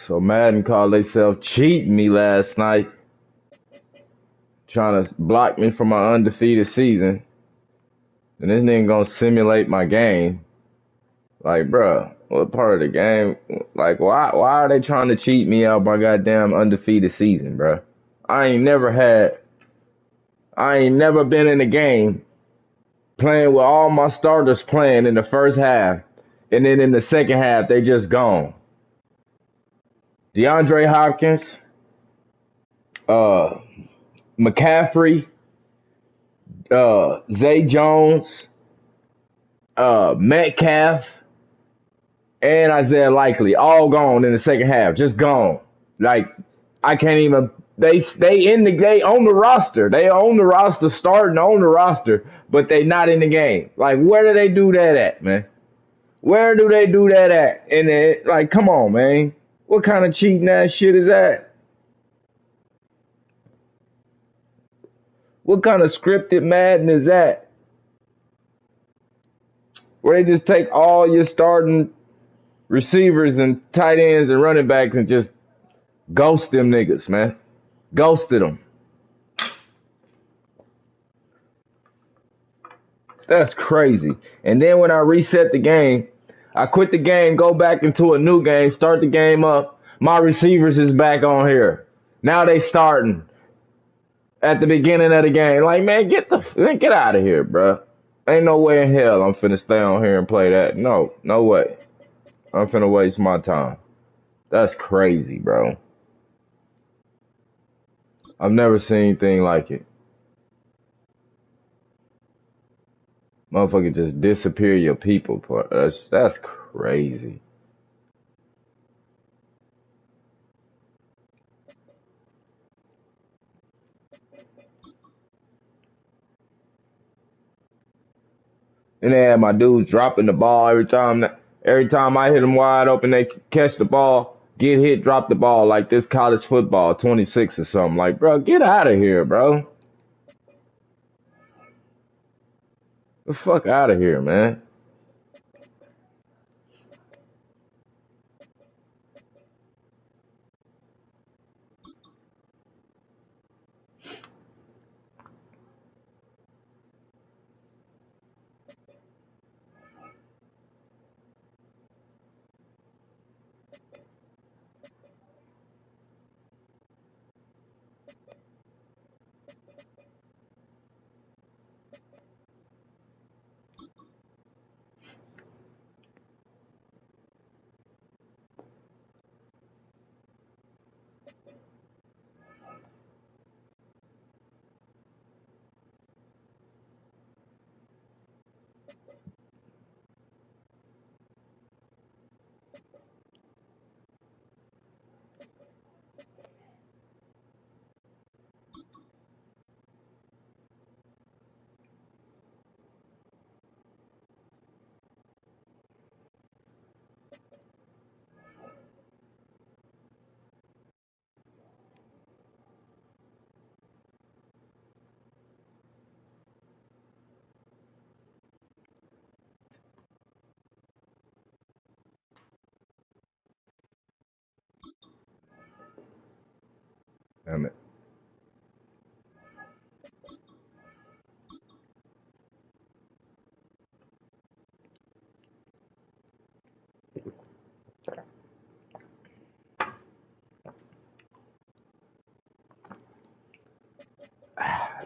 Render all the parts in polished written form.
So Madden called themselves cheating me last night, trying to block me from my undefeated season. And this nigga gonna simulate my game. Like, bruh, what part of the game? Like, why are they trying to cheat me out my goddamn undefeated season, bruh? I ain't never had, I ain't never been in a game playing with all my starters playing in the first half, and then in the second half they just gone. DeAndre Hopkins, uh, McCaffrey, Zay Jones, Metcalf, and Isaiah Likely all gone in the second half, just gone. Like I can't even. They on the roster. They on the roster, starting on the roster, but they not in the game. Like where do they do that at, man? Where do they do that at? And it, like, come on, man. What kind of cheating ass shit is that? What kind of scripted Madden is that? Where they just take all your starting receivers and tight ends and running backs and just ghost them niggas, man. Ghosted them. That's crazy. And then when I reset the game, I quit the game, go back into a new game, start the game up. My receivers is back on here. Now they starting at the beginning of the game. Like, man, get out of here, bro. Ain't no way in hell I'm finna stay on here and play that. No, no way. I'm finna waste my time. That's crazy, bro. I've never seen anything like it. Motherfucker just disappear your people. That's crazy. And they had my dudes dropping the ball every time. Every time I hit them wide open, they catch the ball, get hit, drop the ball like this college football 26 or something. Like, bro, get out of here, bro. The fuck out of here, man. Damn it.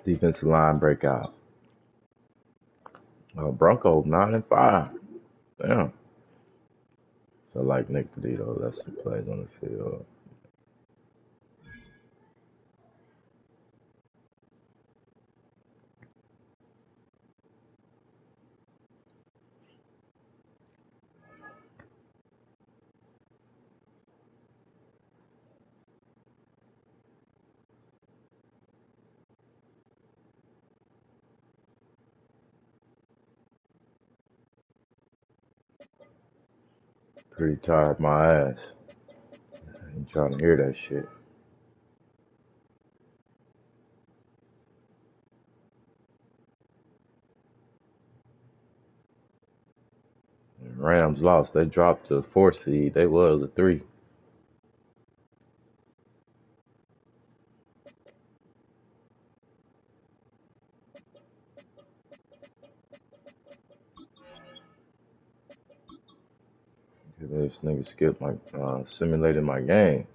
Defensive line breakout. Broncos 9-5. Damn. So like Nick Pedito, that's who plays on the field. Pretty tired my ass. I ain't trying to hear that shit. Rams lost. They dropped to the 4 seed. They was a 3. This nigga skipped my, simulated my game.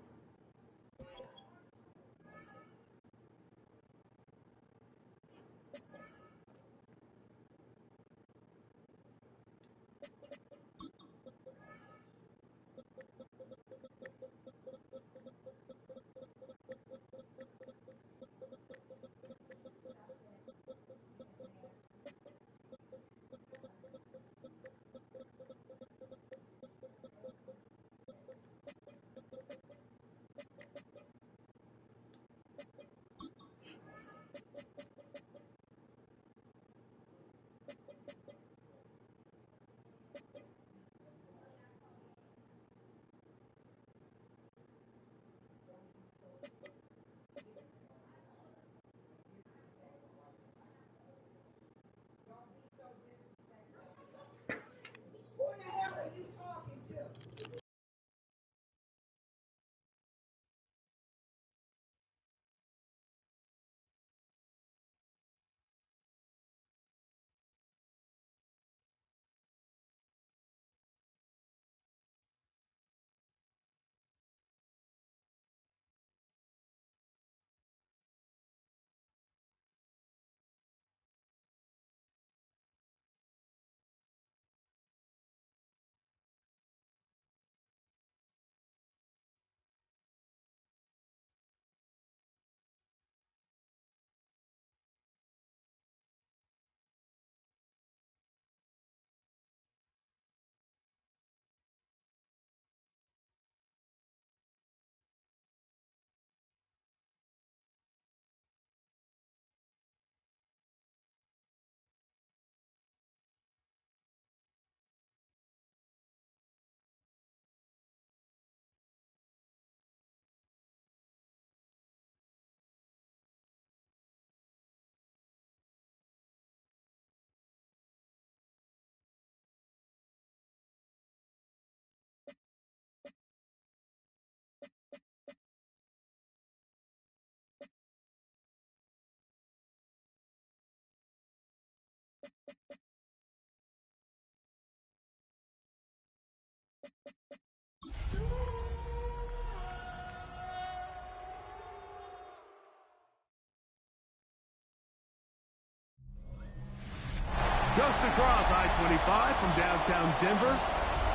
Just across I-25 from downtown Denver,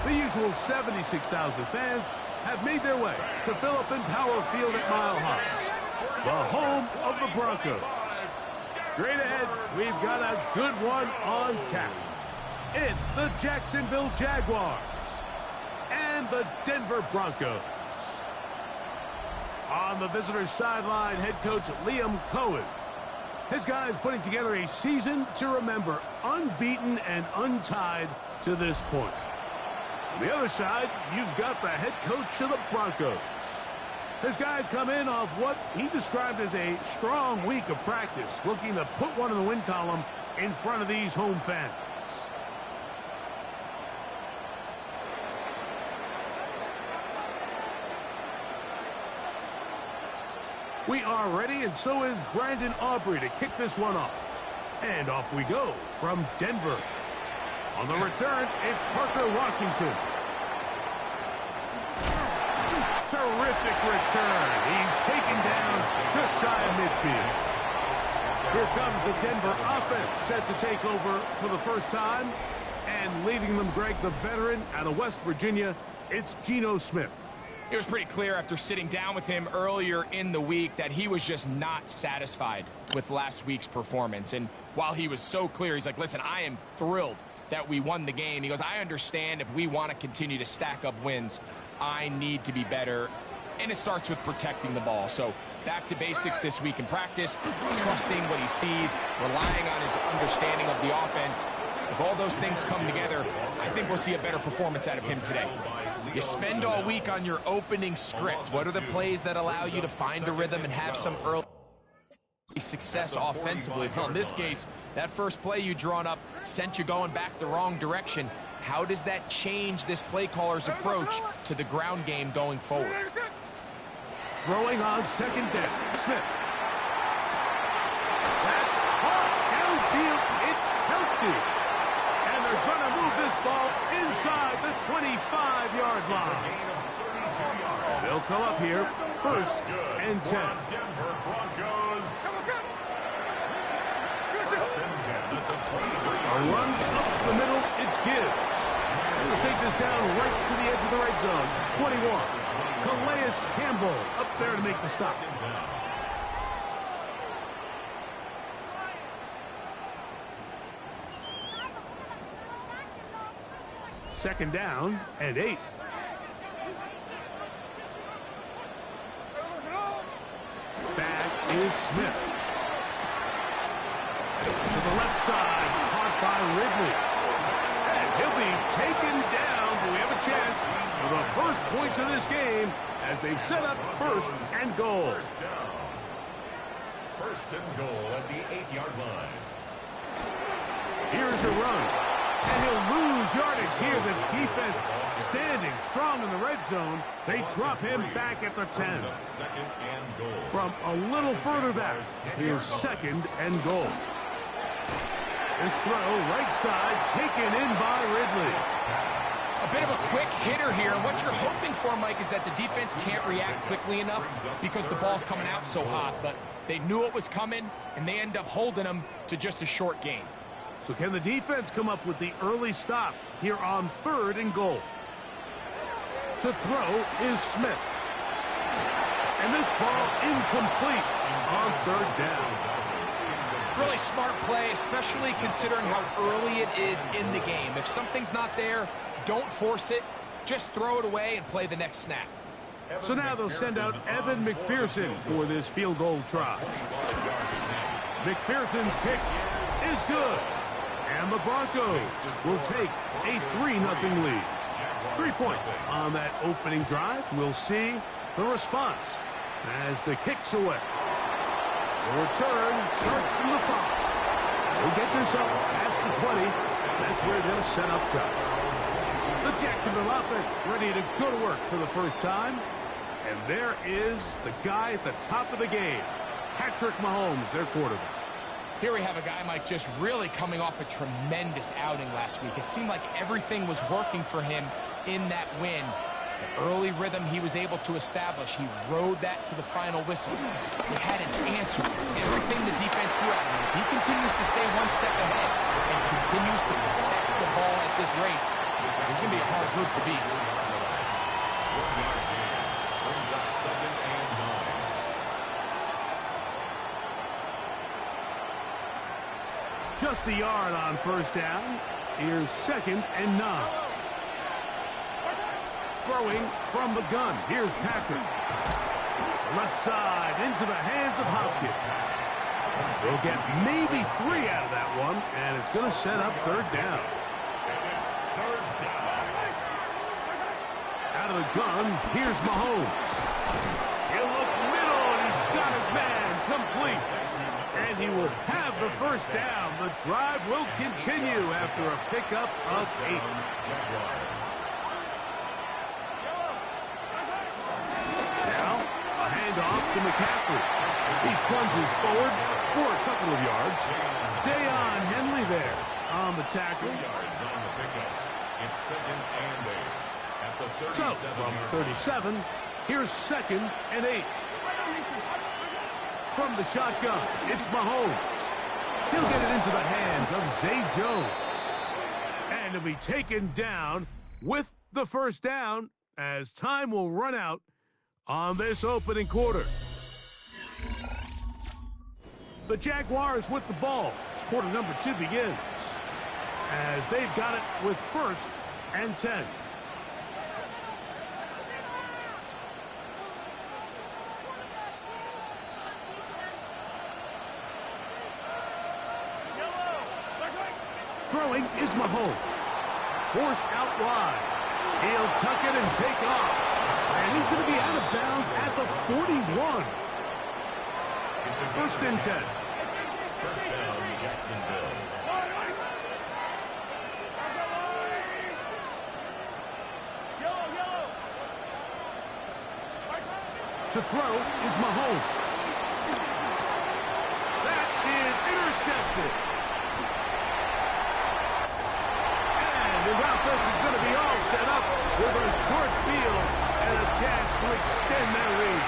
the usual 76,000 fans have made their way to Philip Power Field at Mile High, the home of the Broncos. Straight ahead, we've got a good one on tap. It's the Jacksonville Jaguars and the Denver Broncos. On the visitors' sideline, head coach Liam Cohen. His guys putting together a season to remember, unbeaten and untied to this point. On the other side, you've got the head coach of the Broncos. His guys come in off what he described as a strong week of practice, looking to put one in the win column in front of these home fans. We are ready, and so is Brandon Aubrey to kick this one off. And off we go from Denver. On the return, it's Parker Washington. Terrific return. He's taken down just shy of midfield. Here comes the Denver offense set to take over for the first time. And leading them, Greg, the veteran out of West Virginia, it's Geno Smith. It was pretty clear after sitting down with him earlier in the week that he was just not satisfied with last week's performance. And while he was so clear, he's like, listen, I am thrilled that we won the game. He goes, I understand if we want to continue to stack up wins, I need to be better. And it starts with protecting the ball. So back to basics this week in practice, trusting what he sees, relying on his understanding of the offense. If all those things come together, I think we'll see a better performance out of him today. You spend all week on your opening script. What are the plays that allow you to find a rhythm and have some early success offensively? Well, in this case, that first play you drawn up sent you going back the wrong direction. How does that change this play caller's approach to the ground game going forward? Throwing on second down, Smith. That's hot downfield. It's Kelsey. And they're going to move this ball inside the 25-yard line. They'll come up here, 1st and 10. Denver Broncos. A run up the middle, it's Gibbs. We'll take this down right to the edge of the red zone. 21. Calais Campbell up there to make the stop. Second down and 8. Back is Smith. To the left side, caught by Ridley. And he'll be taken down, but we have a chance for the first points of this game as they've set up 1st and goal. First and goal at the 8-yard line. Here's a run. And he'll lose yardage here. The defense standing strong in the red zone. They drop him back at the 10. Second and goal. From a little further back, here's 2nd and goal. This throw, right side, taken in by Ridley. A bit of a quick hitter here. And what you're hoping for, Mike, is that the defense can't react quickly enough because the ball's coming out so hot. But they knew it was coming, and they end up holding them to just a short gain. So can the defense come up with the early stop here on 3rd and goal? To throw is Smith. And this ball incomplete on 3rd down. Really smart play, especially considering how early it is in the game. If something's not there, don't force it. Just throw it away and play the next snap. So now they'll send out Evan McPherson for this field goal try. McPherson's kick is good. And the Broncos will take a 3-0 lead. 3 points on that opening drive. We'll see the response as the kick's away. The return starts from the 5. They'll get this up past the 20. That's where they'll set up shop. The Jacksonville offense ready to go to work for the first time. And there is the guy at the top of the game, Patrick Mahomes, their quarterback. Here we have a guy, Mike, just really coming off a tremendous outing last week. It seemed like everything was working for him in that win. The early rhythm he was able to establish, he rode that to the final whistle. He had an answer for everything the defense threw at him. If he continues to stay one step ahead and continues to protect the ball at this rate, it's going to be a hard group to beat. Brings up 2nd and 9. Just a yard on 1st down. Here's 2nd and 9. Throwing from the gun. Here's Patrick. Left side into the hands of Hopkins. They'll get maybe 3 out of that one, and it's going to set up 3rd down. And it's 3rd down. Out of the gun, here's Mahomes. He'll look middle, and he's got his man complete. And he will have the 1st down. The drive will continue after a pickup of 8. Off to McCaffrey. He plunges forward for a couple of yards. Deion Henley there on the tackle. 2 yards on the pickup. It's 2nd and 8. At the 37. So, from 37, here's 2nd and 8. From the shotgun, it's Mahomes. He'll get it into the hands of Zay Jones. And he'll be taken down with the 1st down as time will run out on this opening quarter. The Jaguars with the ball as quarter number 2 begins. As they've got it with 1st and 10. Throwing is Mahomes. Forced out wide. He'll tuck it and take off. And he's going to be out of bounds at the 41. It's a 1st and 10. 1st down, Jacksonville. To throw is Mahomes. That is intercepted. his offense is going to be all set up with a short field and a chance to extend their lead.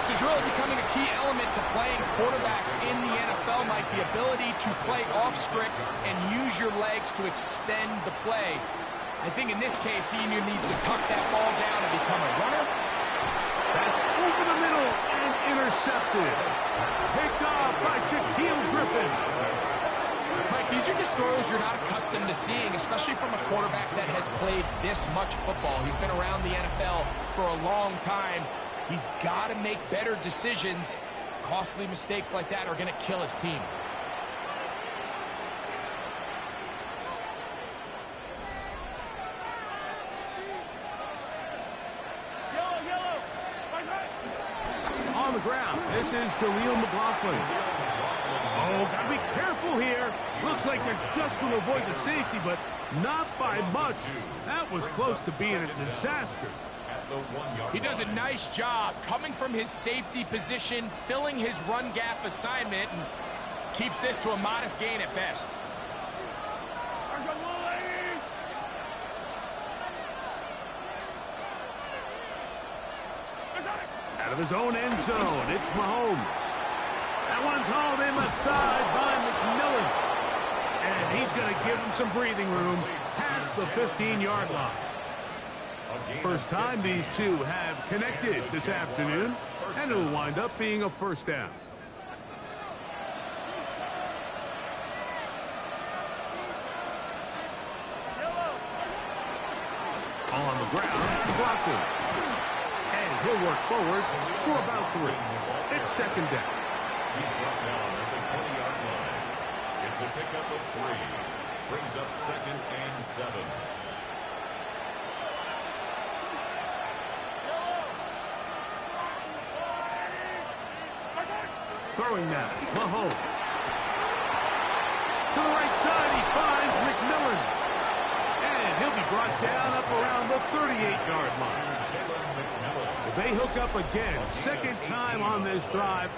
This is really becoming a key element to playing quarterback in the NFL, Mike, the ability to play off script and use your legs to extend the play. I think in this case, he either needs to tuck that ball down and become a runner. That's over the middle and intercepted. Picked off by Shaquille Griffin. Mike, these are just throws you're not accustomed to seeing, especially from a quarterback that has played this much football. He's been around the NFL for a long time. He's got to make better decisions. Costly mistakes like that are going to kill his team. On the ground, this is Jaleel McLaughlin. Oh, got to be careful here. Looks like they're just going to avoid the safety, but not by much. That was close to being a disaster. He does a nice job coming from his safety position, filling his run gap assignment, and keeps this to a modest gain at best. Out of his own end zone, it's Mahomes. That one's hauled in the side by McMillan. And he's going to give him some breathing room past the 15-yard line. First time these two have connected this afternoon, and it'll wind up being a first down. On the ground, Brockton. And he'll work forward for about 3. It's second down. He's brought down at the 20-yard line. It's a pickup of 3. Brings up 2nd and 7. Throwing now, Mahomes. To the right side, he finds McMillan. And he'll be brought down up around the 38-yard line. They hook up again, second time on this drive.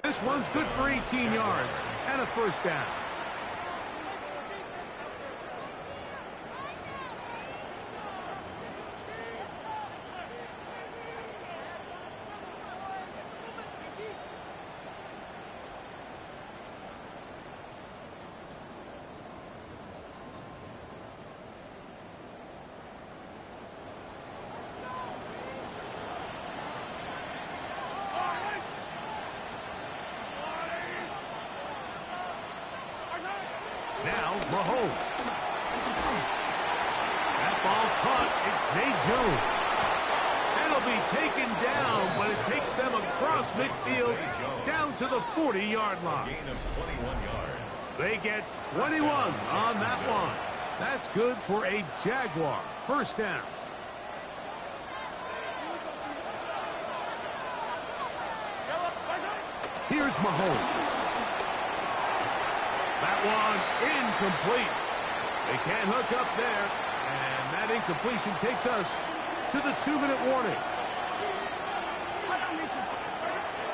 This one's good for 18 yards and a first down. Now, Mahomes. That ball caught. It's Zay Jones. It'll be taken down, but it takes them across midfield down to the 40-yard line. Gain of 21 yards. They get 21 on that one. That's good for a Jaguar first down. Here's Mahomes. That one incomplete. They can't hook up there. And that incompletion takes us to the 2-minute warning.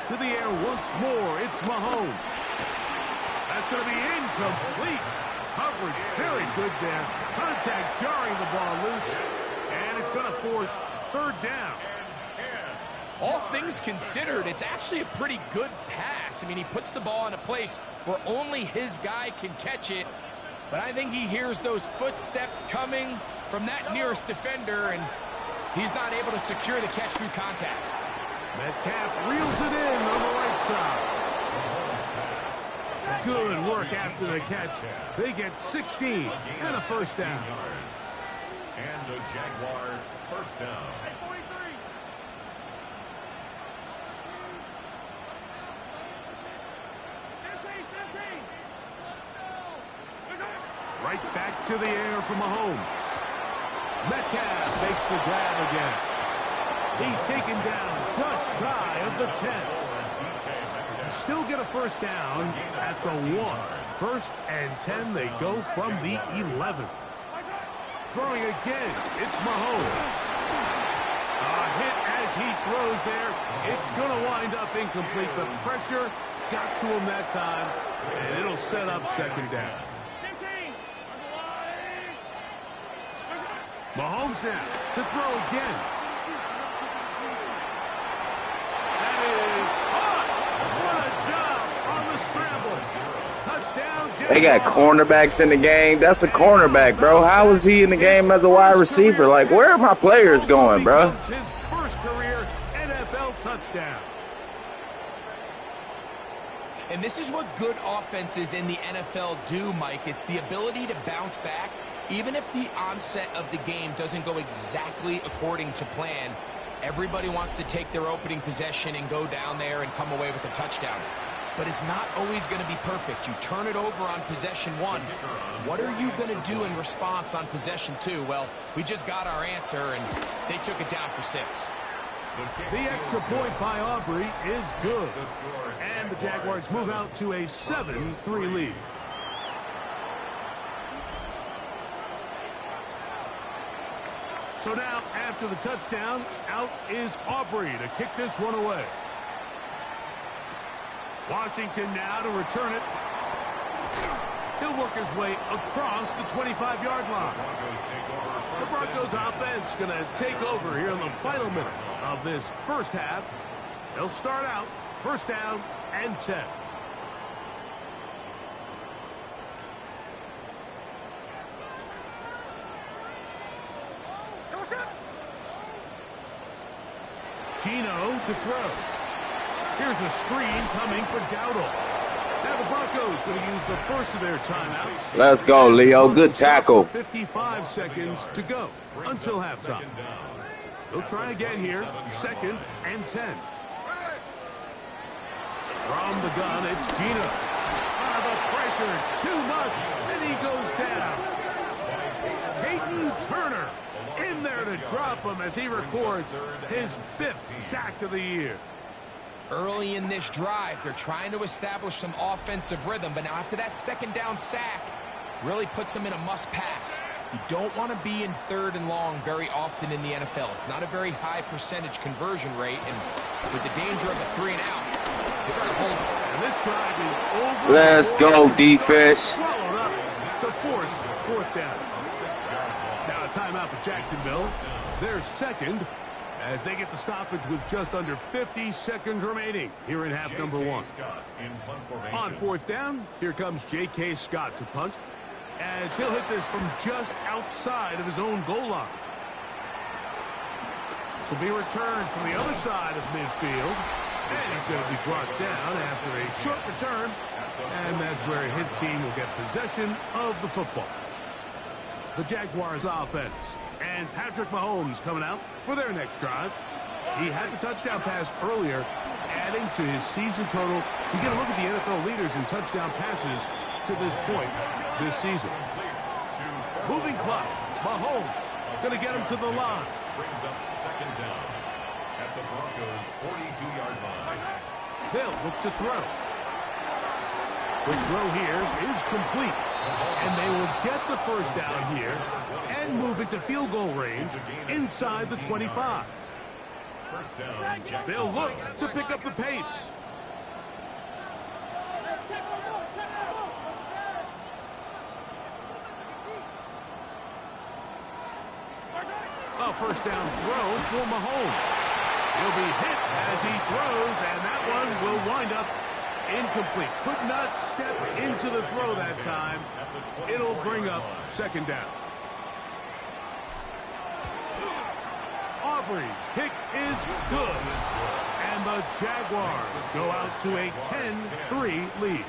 To the air once more. It's Mahomes. That's going to be incomplete. Coverage very good there. Contact jarring the ball loose. And it's going to force third down. All things considered, it's actually a pretty good pass. I mean, he puts the ball in a place where only his guy can catch it. But I think he hears those footsteps coming from that nearest defender, and he's not able to secure the catch through contact. Metcalf reels it in on the right side. Good work after the catch. They get 16 and a first down. And a Jaguar first down. Right back to the air for Mahomes. Metcalf makes the grab again. He's taken down just shy of the 10. And still get a first down at the 1. First and 10, they go from the 11. Throwing again, it's Mahomes. A hit as he throws there. It's going to wind up incomplete. The pressure got to him that time, and it'll set up second down. Mahomes now to throw again. That is caught. What a job on the scramble. Touchdown. They got cornerbacks in the game. That's a cornerback, bro. How is he in the game as a wide receiver? Like, where are my players going, bro? His first career NFL touchdown. And this is what good offenses in the NFL do, Mike. It's the ability to bounce back. Even if the onset of the game doesn't go exactly according to plan, everybody wants to take their opening possession and go down there and come away with a touchdown. But it's not always going to be perfect. You turn it over on possession 1. What are you going to do in response on possession 2? Well, we just got our answer, and they took it down for 6. The extra point by Aubrey is good. And the Jaguars move out to a 7-3 lead. So now, after the touchdown, out is Aubrey to kick this one away. Washington now to return it. He'll work his way across the 25-yard line. The Broncos offense going to take over here in the final minute of this first half. They'll start out first down and 10. Gino to throw. Here's a screen coming for Dowdle. Now the Broncos going to use the first of their timeouts. Let's go, Leo. Good tackle. 55 seconds to go until halftime. They'll try again here. Second and 10. From the gun, it's Gino. The pressure, too much, and he goes down. Peyton Turner in there to drop him as he records his 5th sack of the year. Early in this drive, they're trying to establish some offensive rhythm, but now after that second down sack, really puts them in a must-pass. You don't want to be in 3rd and long very often in the NFL. It's not a very high percentage conversion rate, and with the danger of a 3-and-out, they're going to hold it. And this drive is over. Let's go, defense. Swallowed up to force 4th down. Now a timeout for Jacksonville. Their second, as they get the stoppage with just under 50 seconds remaining here in half number 1. On 4th down, here comes J.K. Scott to punt, as he'll hit this from just outside of his own goal line. This will be returned from the other side of midfield, and he's going to be brought down after a short return, and that's where his team will get possession of the football. The Jaguars offense. And Patrick Mahomes coming out for their next drive. He had the touchdown pass earlier, adding to his season total. You get a look at the NFL leaders in touchdown passes to this point this season. Moving clock. Mahomes going to get him to the line. Brings up second down at the Broncos' 42-yard line. They'll look to throw. The throw here is complete. And they will get the first down here and move into field goal range inside the 25. First down, They'll look to pick up the pace. A first down throw for Mahomes. He'll be hit as he throws, and that one will wind up incomplete. Could not step into the throw that time. It'll bring up second down. Aubrey's kick is good. And the Jaguars go out to a 10-3 lead.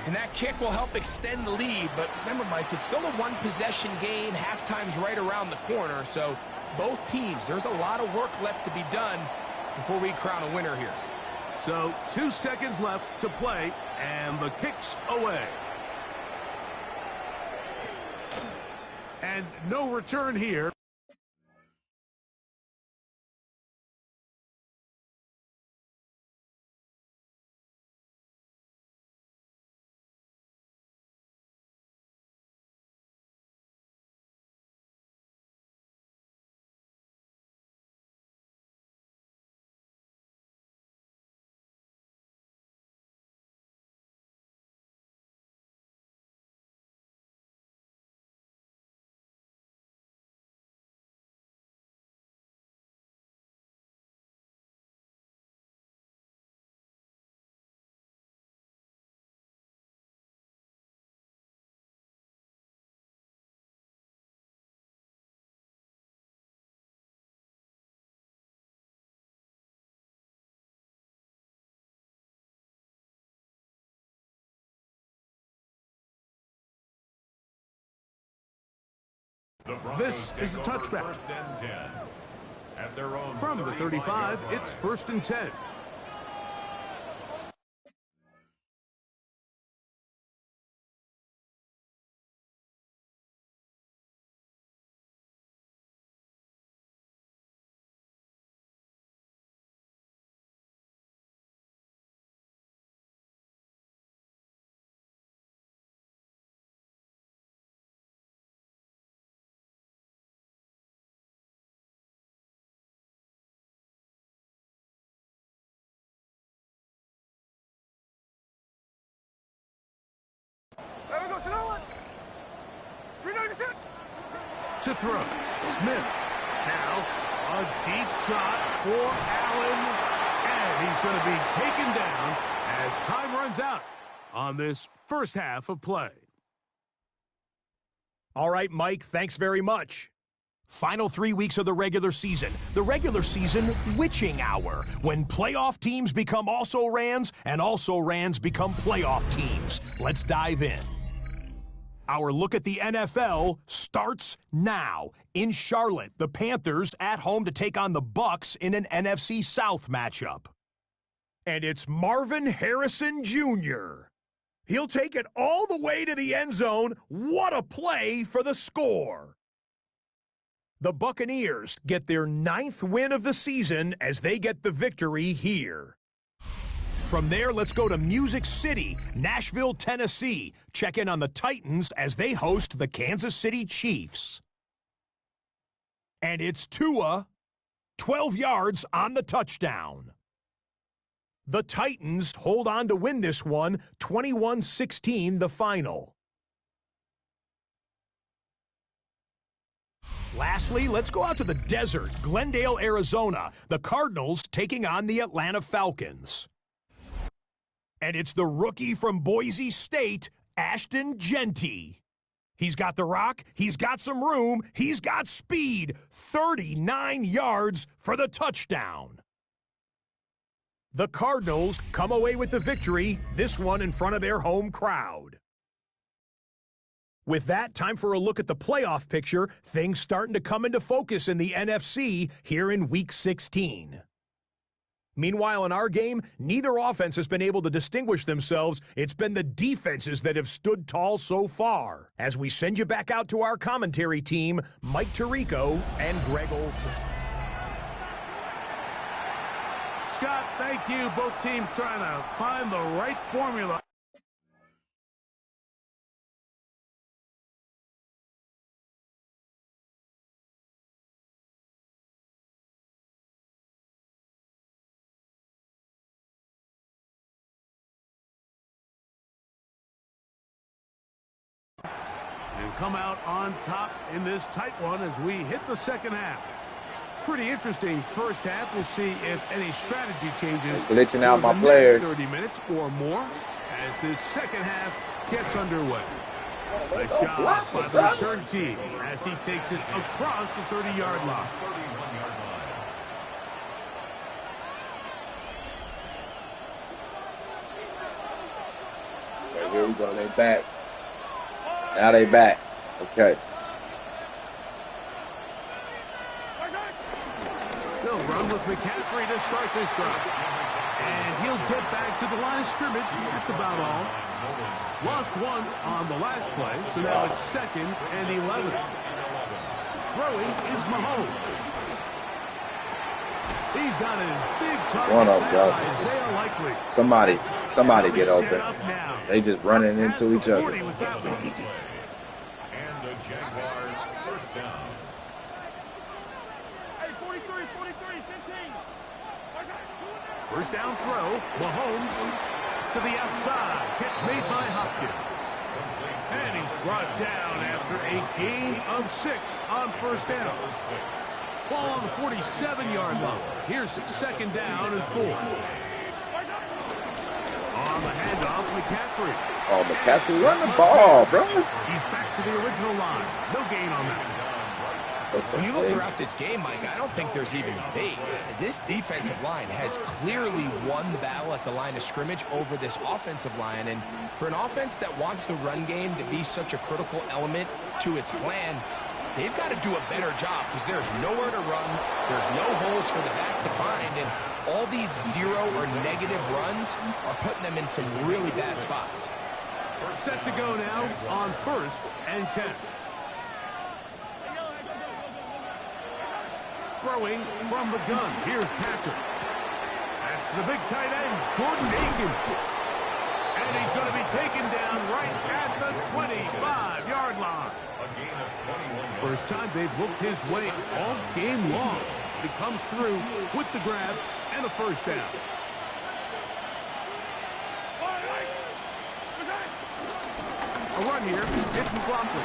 And that kick will help extend the lead, but remember, Mike, it's still a one-possession game. Halftime's right around the corner, so both teams, there's a lot of work left to be done before we crown a winner here. So 2 seconds left to play, and the kick's away. And no return here. This is a touchback. First and 10. At their own From the 35, it's 1st and 10. To throw. Smith. Now, a deep shot for Allen. And he's going to be taken down as time runs out on this first half of play. All right, Mike, thanks very much. Final 3 weeks of the regular season witching hour, when playoff teams become also-rans and also-rans become playoff teams. Let's dive in. Our look at the NFL starts now. In Charlotte, the Panthers at home to take on the Bucs in an NFC South matchup. And it's Marvin Harrison Jr. He'll take it all the way to the end zone. What a play for the score. The Buccaneers get their 9th win of the season as they get the victory here. From there, let's go to Music City, Nashville, Tennessee. Check in on the Titans as they host the Kansas City Chiefs. And it's Tua, 12 yards on the touchdown. The Titans hold on to win this one, 21-16 the final. Lastly, let's go out to the desert, Glendale, Arizona. The Cardinals taking on the Atlanta Falcons. And it's the rookie from Boise State, Ashton Genty. He's got the rock, he's got some room, he's got speed. 39 yards for the touchdown. The Cardinals come away with the victory, this one in front of their home crowd. With that, time for a look at the playoff picture. Things starting to come into focus in the NFC here in Week 16. Meanwhile, in our game, neither offense has been able to distinguish themselves. It's been the defenses that have stood tall so far. As we send you back out to our commentary team, Mike Tirico and Greg Olson. Scott, thank you. Both teams trying to find the right formula. And come out on top in this tight one as we hit the second half. Pretty interesting first half. We'll see if any strategy changes. Glitching out my for the players. next 30 minutes or more as this second half gets underway. Nice job by the return team as he takes it across the 30-yard line. Okay, here we go. They back. Now they back. Okay. They'll run with McCaffrey to start this drive. And he'll get back to the line of scrimmage. That's about all. Lost one on the last play, so now it's 2nd and 11. Throwing is Mahomes. He's got his big target. One of That's them, Isaiah Likely. Somebody get open. They just running into each other. And the Jaguars first down. Hey, 43, 15. First down throw. Mahomes to the outside. Catch made by Hopkins. And he's brought down after a gain of 6 on first down. Ball on the 47-yard line. Here's 2nd down and 4. On the handoff, McCaffrey. Oh, McCaffrey, run the ball, bro. He's back to the original line. No gain on that. When you look throughout this game, Mike, I don't think there's even debate. This defensive line has clearly won the battle at the line of scrimmage over this offensive line. And for an offense that wants the run game to be such a critical element to its plan, they've got to do a better job because there's nowhere to run. There's no holes for the back to find. And all these 0 or negative runs are putting them in some really bad spots. Set to go now on 1st and 10. Throwing from the gun. Here's Patrick. That's the big tight end, Gordon Aiken. And he's going to be taken down right at the 25-yard line. A gain of 21. First time they've looked his way all game long. He comes through with the grab and a first down. A run here. It's McLaughlin.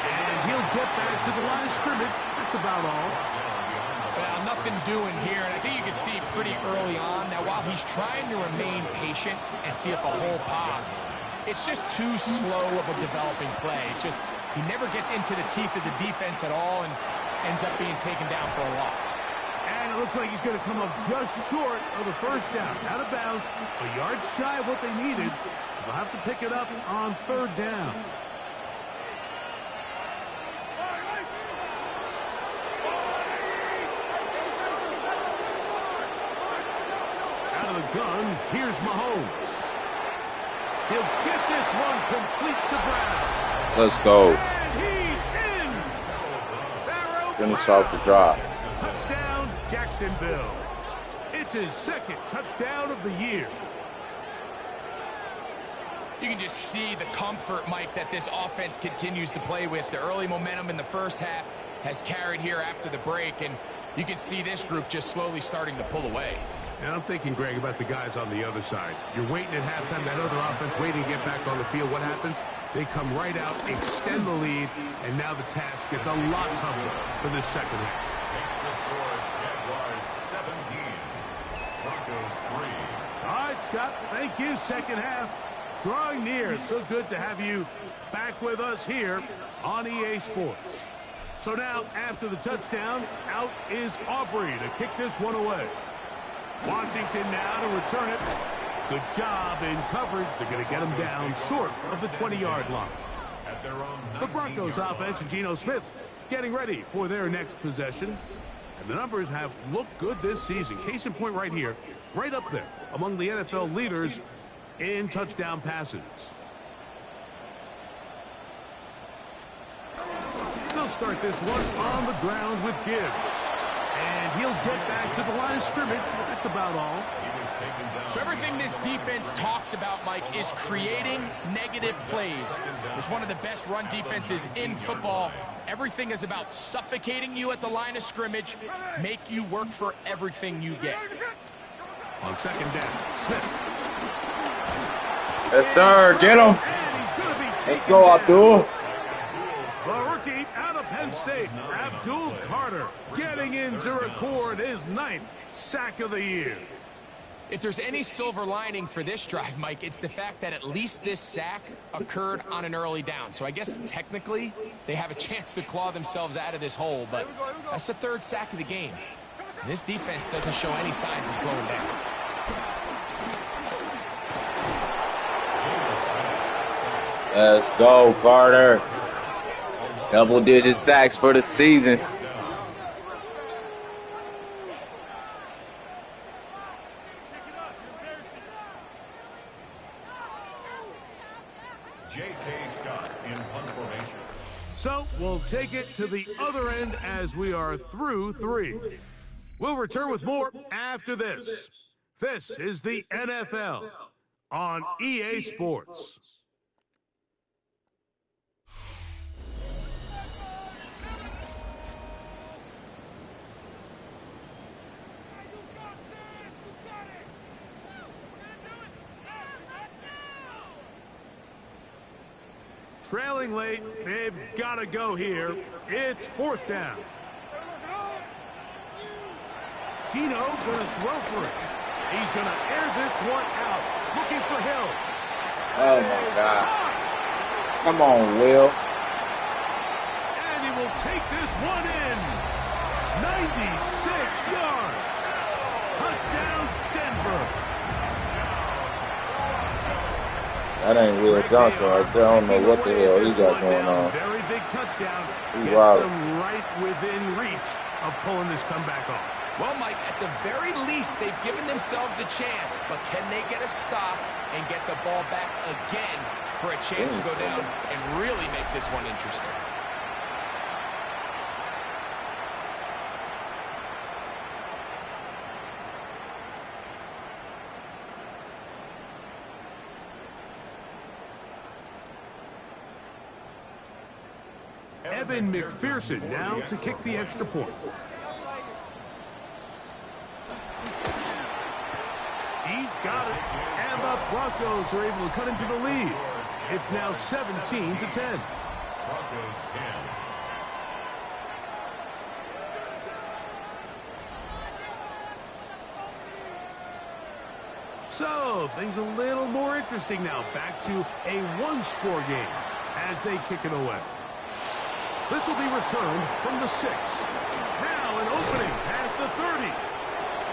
And he'll get back to the line of scrimmage. That's about all. Well, nothing doing here, and I think you can see pretty early on. Now, while he's trying to remain patient and see if a hole pops, it's just too slow of a developing play. He never gets into the teeth of the defense at all and ends up being taken down for a loss. And it looks like he's going to come up just short of the first down. Out of bounds, a yard shy of what they needed. They'll have to pick it up on 3rd down. Out of the gun, here's Mahomes. He'll get this one complete to Brown. Let's go. And he's in. Finish off the drive. Touchdown, Jacksonville. It's his 2nd touchdown of the year. You can just see the comfort, Mike, that this offense continues to play with. The early momentum in the first half has carried here after the break, and you can see this group just slowly starting to pull away. And I'm thinking, Greg, about the guys on the other side. You're waiting at halftime, that other offense waiting to get back on the field. What happens? They come right out, extend the lead, and now the task gets a lot tougher for this second half. Makes the score Jaguars 17. Broncos 3. All right, Scott, thank you. Second half drawing near. So good to have you back with us here on EA Sports. So now, after the touchdown, out is Aubrey to kick this one away. Washington now to return it. Good job in coverage. They're going to get him down short of the 20-yard line. At their own The Broncos offense and Geno Smith getting ready for their next possession. And the numbers have looked good this season. Case in point right here, right up there among the NFL leaders in touchdown passes. They'll start this one on the ground with Gibbs. And he'll get back to the line of scrimmage. That's about all. So everything this defense talks about, Mike, is creating negative plays. It's one of the best run defenses in football. Everything is about suffocating you at the line of scrimmage, make you work for everything you get. On second down, Smith. Yes, sir. Get him. Let's go, Abdul. The rookie out of Penn State, Abdul Carter, getting in to record his 9th sack of the year. If there's any silver lining for this drive, Mike, it's the fact that at least this sack occurred on an early down. So I guess technically they have a chance to claw themselves out of this hole, but that's the 3rd sack of the game. And this defense doesn't show any signs of slowing down. Let's go, Carter. Double-digit sacks for the season. J.K. Scott in punt formation. So we'll take it to the other end as we are through 3. We'll return with more after this. This is the NFL on EA Sports. Trailing late, they've got to go here. It's 4th down. Gino going to throw for it. He's going to air this one out. Looking for Hill. Oh, my God. Come on, Will. And he will take this one in. 96 yards. Touchdown, Denver. That ain't Will Johnson right there. I don't know what the hell he got going on. Very big touchdown. He's Gets wild. them right within reach of pulling this comeback off. Well, Mike, at the very least, they've given themselves a chance, but can they get a stop and get the ball back again for a chance to go down and really make this one interesting? Evan McPherson now to kick the extra point. He's got it. And the Broncos are able to cut into the lead. It's now 17-10. Broncos 10. So, things a little more interesting now. Back to a one-score game as they kick it away. This will be returned from the 6. Now an opening past the 30.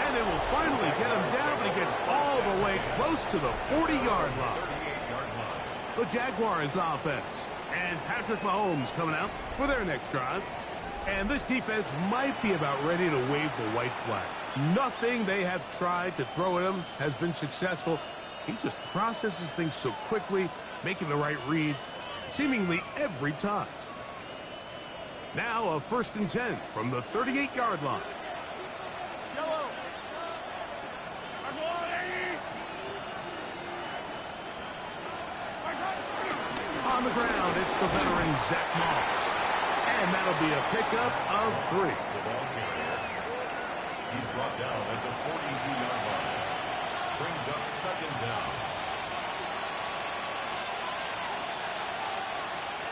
And they will finally get him down, but he gets all the way close to the 40-yard line. The Jaguars offense. And Patrick Mahomes coming out for their next drive. And this defense might be about ready to wave the white flag. Nothing they have tried to throw at him has been successful. He just processes things so quickly, making the right read, seemingly every time. Now a 1st and 10 from the 38-yard line. On the ground, it's the veteran Zach Moss. And that'll be a pickup of 3. He's brought down at the 42-yard line. Brings up 2nd down.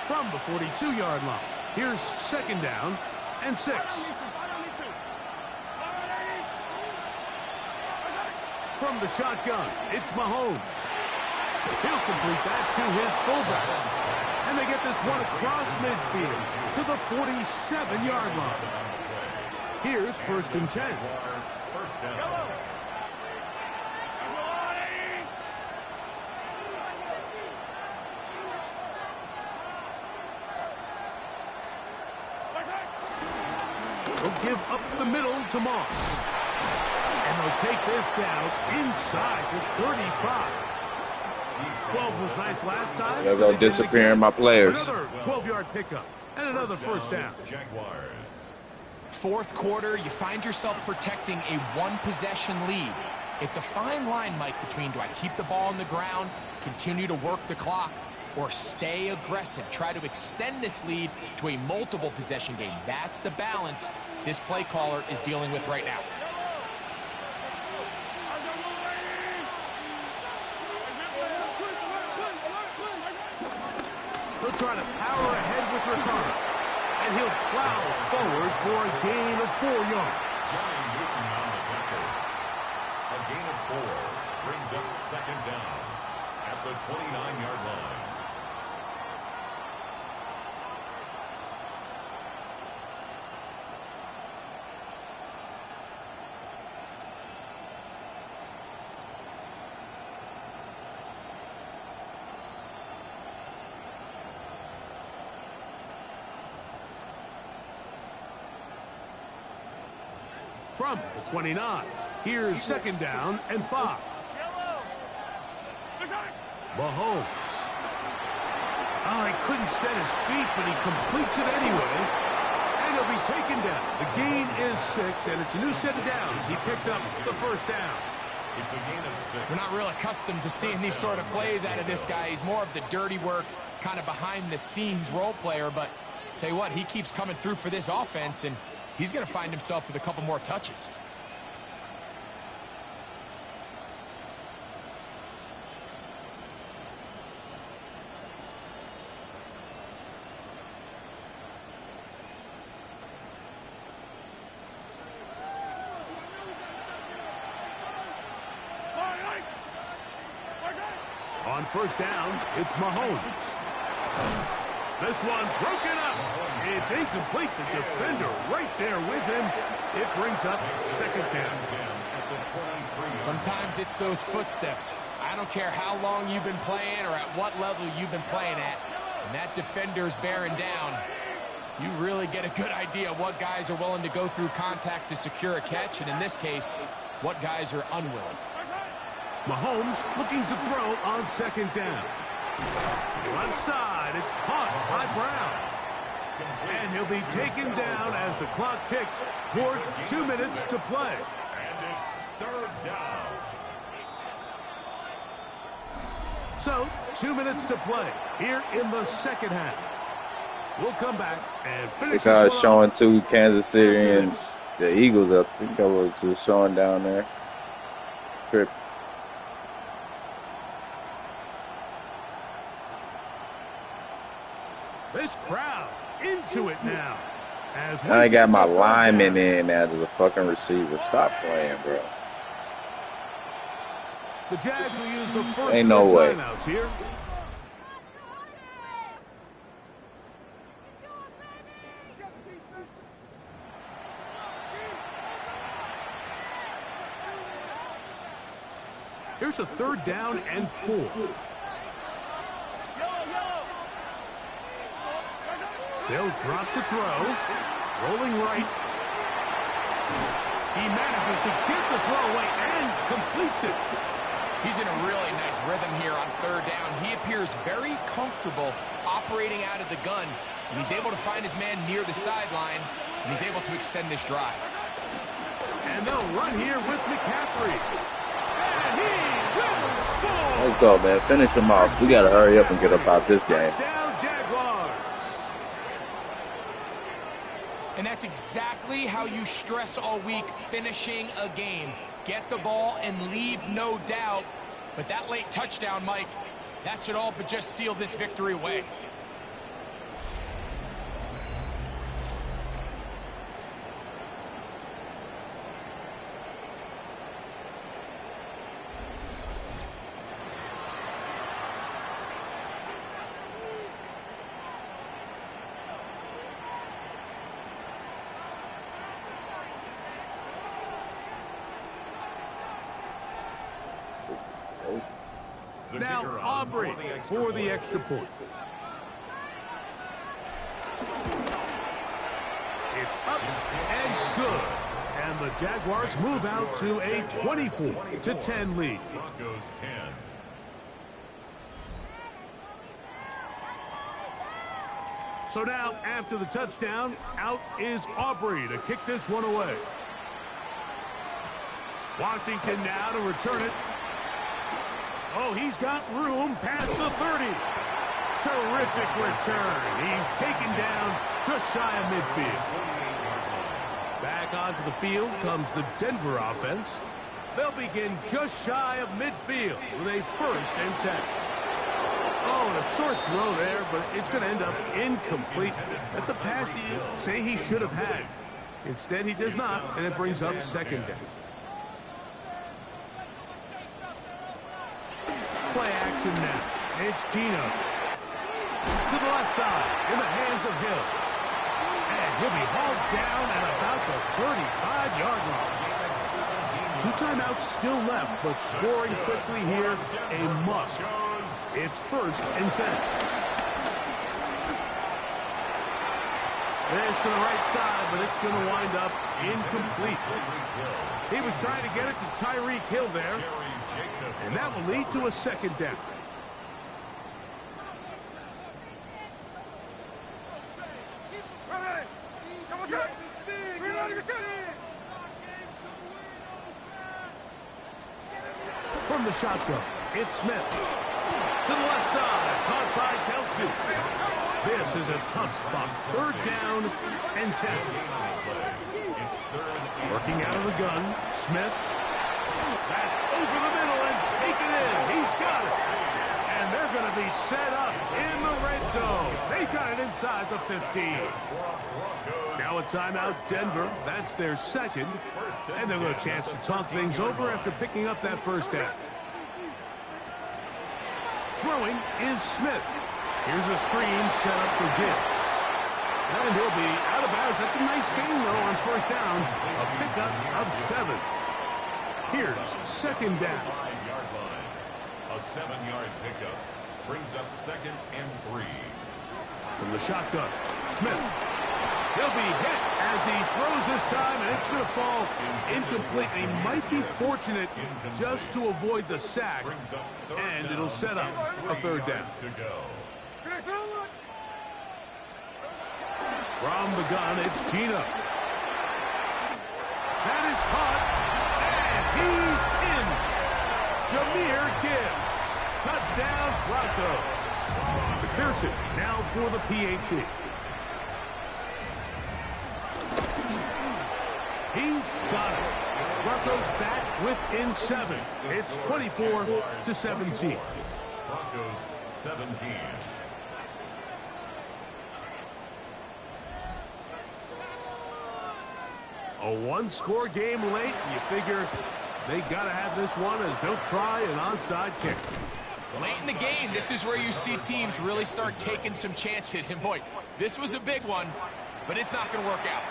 From the 42-yard line, here's 2nd down and 6. From the shotgun, it's Mahomes. He'll complete that to his fullback. And they get this one across midfield to the 47-yard line. Here's 1st and 10. First down. They'll give up the middle to Moss. And they'll take this down inside the 35. 12 was nice last time. They're going to disappear in my players. Another 12-yard pickup and another 1st down. Jaguars. 4th quarter, you find yourself protecting a one-possession lead. It's a fine line, Mike, between do I keep the ball on the ground, continue to work the clock, or stay aggressive, try to extend this lead to a multiple-possession game. That's the balance this play caller is dealing with right now. He'll try to power ahead with Ricardo. And he'll plow forward for a gain of 4 yards. Johnny Newton on the tackle. A gain of 4 brings up 2nd down at the 29-yard line. From the 29, here's 2nd down and 5. Mahomes. Oh, he couldn't set his feet, but he completes it anyway. And he'll be taken down. The gain is 6, and it's a new set of downs. He picked up the first down. It's a gain of 6. We're not real accustomed to seeing these sort of plays out of this guy. He's more of the dirty work, kind of behind-the-scenes role player. But tell you what, he keeps coming through for this offense, and he's going to find himself with a couple more touches. On first down, it's Mahomes. This one broken up. It's incomplete. The defender right there with him. It brings up second down. Sometimes it's those footsteps. I don't care how long you've been playing or at what level you've been playing at. When that defender's bearing down, you really get a good idea of what guys are willing to go through contact to secure a catch, and in this case, what guys are unwilling. Mahomes looking to throw on second down. Left side, it's caught by Brown. And he'll be taken down as the clock ticks towards 2 minutes to play. And it's third down. So, 2 minutes to play here in the second half. We'll come back and finish Because this one showing off. to Kansas City and the Eagles, I think I was just showing down there. Trip. This crowd into it now. As I got my lineman in as a fucking receiver. Stop playing, bro. The Jags will use the first Ain't no of their way. timeouts here. Here's a third down and 4. They'll drop to throw. Rolling right. He manages to get the throw away and completes it. He's in a really nice rhythm here on third down. He appears very comfortable operating out of the gun, and he's able to find his man near the sideline, and he's able to extend this drive. And they'll run here with McCaffrey. And he will score. Let's go, man. Finish him off. We got to hurry up and get up out this game. Touchdown, Jaguars. And that's exactly how you stress all week, finishing a game. Get the ball and leave no doubt. But that late touchdown, Mike, that should all but just seal this victory away. Now Aubrey for the extra point. It's up and good. And the Jaguars move out to a 24-10 lead. Broncos 10. So now, after the touchdown, out is Aubrey to kick this one away. Washington now to return it. Oh, he's got room past the 30. Terrific return. He's taken down just shy of midfield. Back onto the field comes the Denver offense. They'll begin just shy of midfield with a 1st and 10. Oh, and a short throw there, but it's going to end up incomplete. That's a pass you say he should have had. Instead, he does not, and it brings up 2nd down. Play action now. It's Gino. To the left side, in the hands of Hill. And he'll be hauled down at about the 35-yard line. 2 timeouts still left, but scoring quickly here, a must. It's 1st and 10. This to the right side, but it's going to wind up incomplete. He was trying to get it to Tyreek Hill there. And that will lead to a 2nd down. the shotgun, it's Smith. To the left side, caught by Kelsey. This is a tough spot. 3rd down and 10. Working out of the gun, Smith. That's over the middle and taken in. He's got it. And they're going to be set up in the red zone. They've got it inside the 15. Now a timeout, Denver. That's their second. And they'll have a chance to talk things over after picking up that first down. Throwing is Smith. Here's a screen set up for Gibbs. And he'll be out of bounds. That's a nice gain, though, on first down. A pickup of 7. Here's second down. A 7-yard pickup brings up 2nd and 3. From the shotgun, Smith. He'll be hit as he throws this time, and it's going to fall incomplete. He might be fortunate just to avoid the sack, and it'll set up a 3rd down. From the gun, it's Gino. That is caught, and he's in. Jameer Gibbs. Touchdown, Broncos. McPherson now for the PAT. He's got it. Broncos back within 7. It's 24-17. Broncos 17. A 1-score game late, and you figure they got to have this one as they'll try an onside kick. Late in the game, this is where you see teams really start taking some chances. And boy, this was a big one, but it's not going to work out.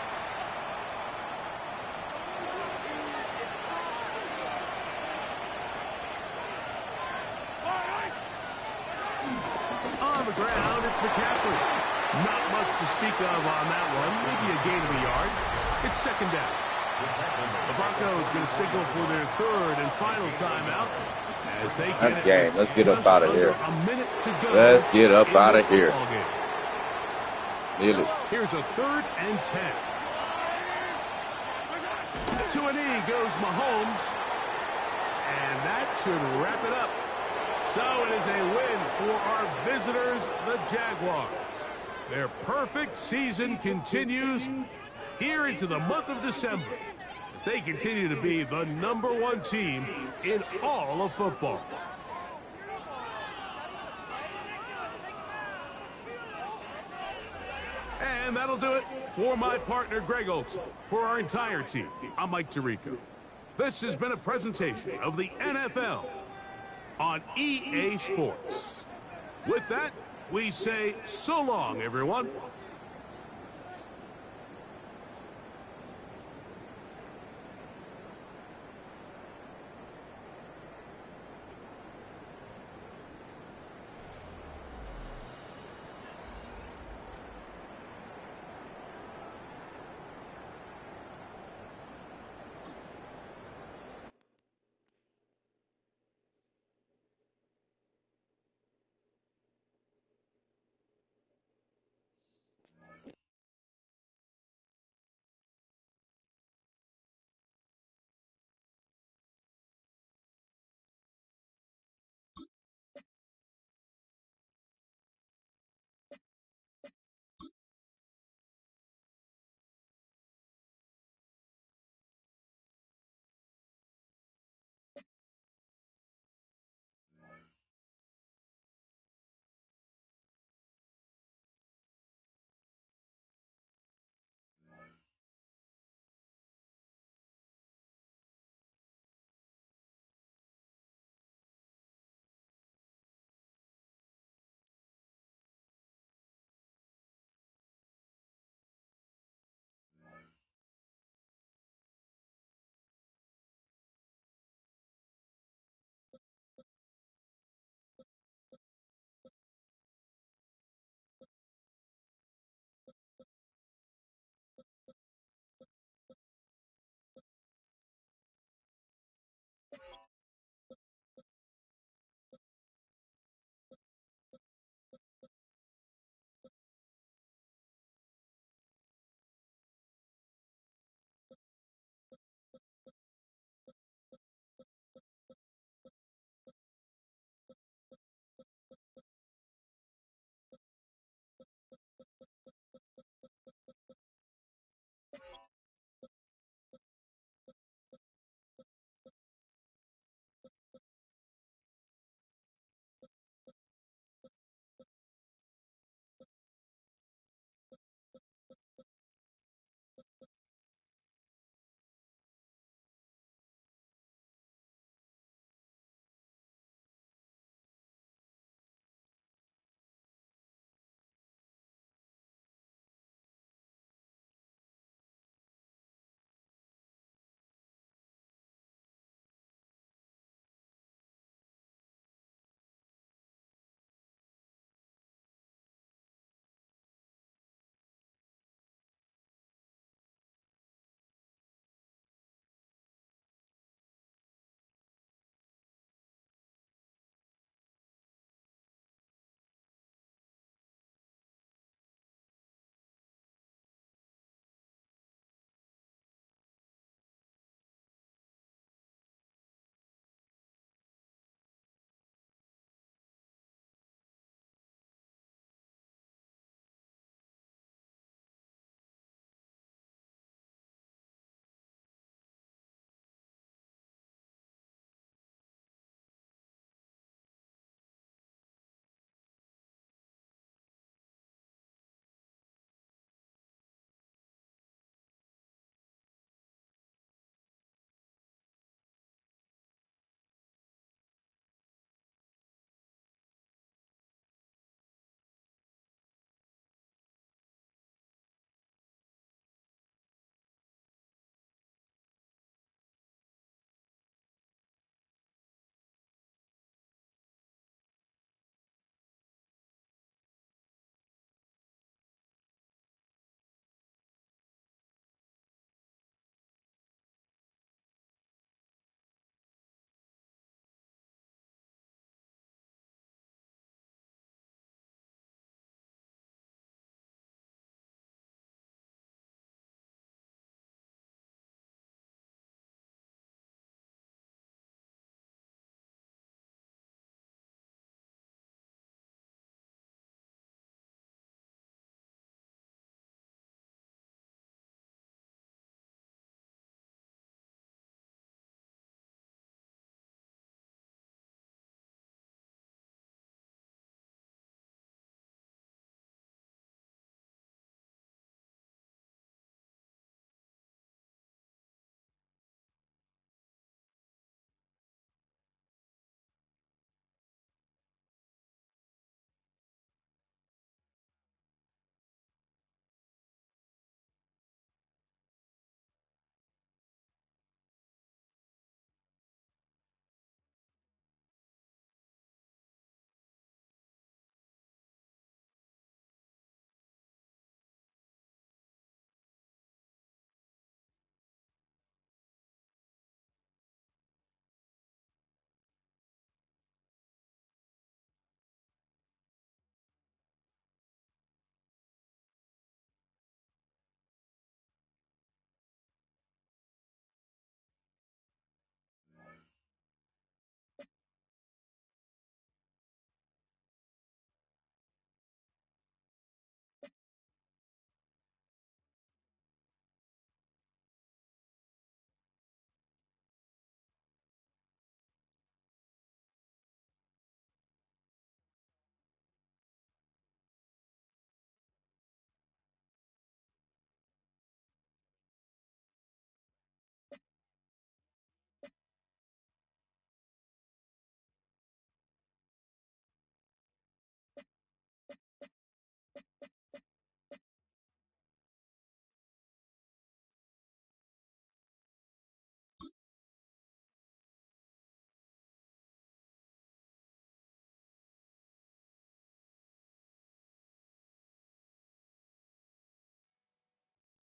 On the ground, it's McCaffrey. Not much to speak of on that one. Maybe a gain of a yard. It's 2nd down. The Broncos going to signal for their 3rd and final timeout. As they That's game. Let's get up out of here. A minute to go. Let's get up out of here. Nearly. Here's a 3rd and 10. To a knee goes Mahomes. And that should wrap it up. So it is a win for our visitors, the Jaguars. Their perfect season continues here into the month of December as they continue to be the #1 team in all of football. And that'll do it for my partner, Greg Olson. For our entire team, I'm Mike Tirico. This has been a presentation of the NFL on EA Sports. With that, we say so long, everyone.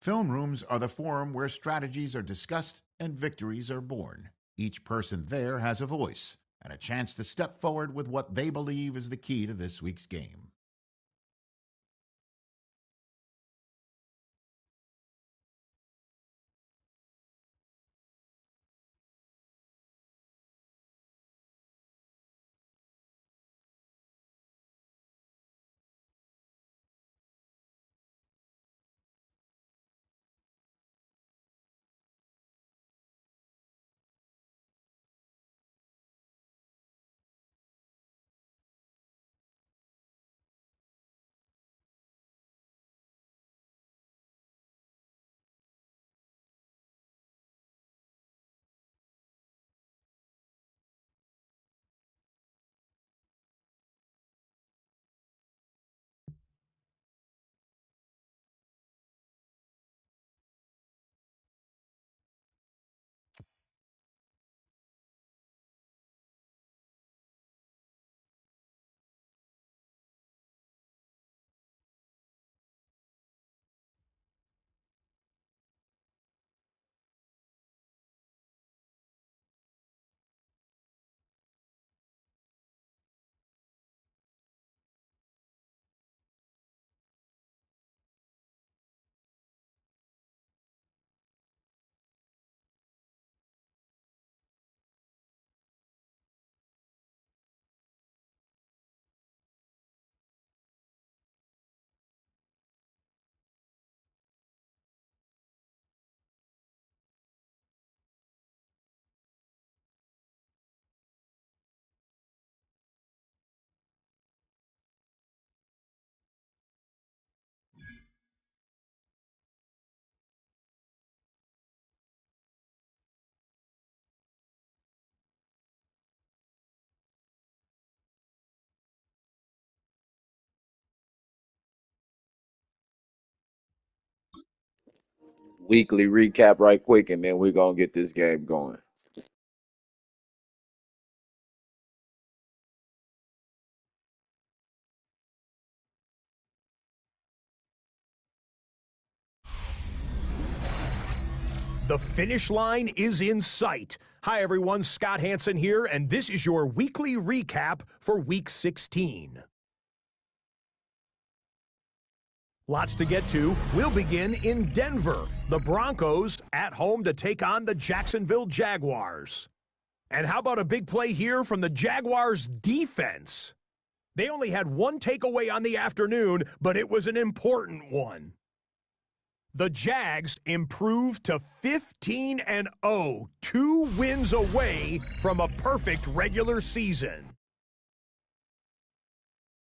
Film rooms are the forum where strategies are discussed and victories are born. Each person there has a voice and a chance to step forward with what they believe is the key to this week's game. Weekly recap right quick, and then we're going to get this game going. The finish line is in sight. Hi, everyone. Scott Hansen here, and this is your weekly recap for Week 16. Lots to get to. We'll begin in Denver. The Broncos at home to take on the Jacksonville Jaguars. And how about a big play here from the Jaguars' defense? They only had one takeaway on the afternoon, but it was an important one. The Jags improved to 15-0, 2 wins away from a perfect regular season.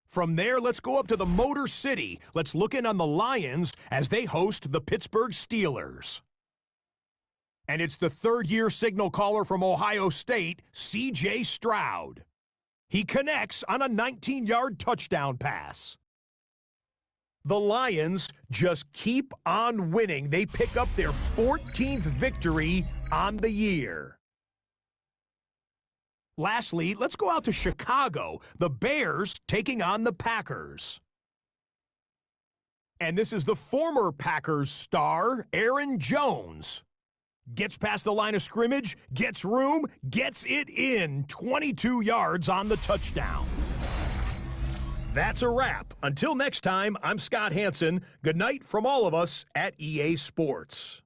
From there, let's go up to the Motor City. Let's look in on the Lions as they host the Pittsburgh Steelers. And it's the third-year signal caller from Ohio State, C.J. Stroud. He connects on a 19-yard touchdown pass. The Lions just keep on winning. They pick up their 14th victory on the year. Lastly, let's go out to Chicago. The Bears taking on the Packers. And this is the former Packers star, Aaron Jones. Gets past the line of scrimmage, gets room, gets it in. 22 yards on the touchdown. That's a wrap. Until next time, I'm Scott Hansen. Good night from all of us at EA Sports.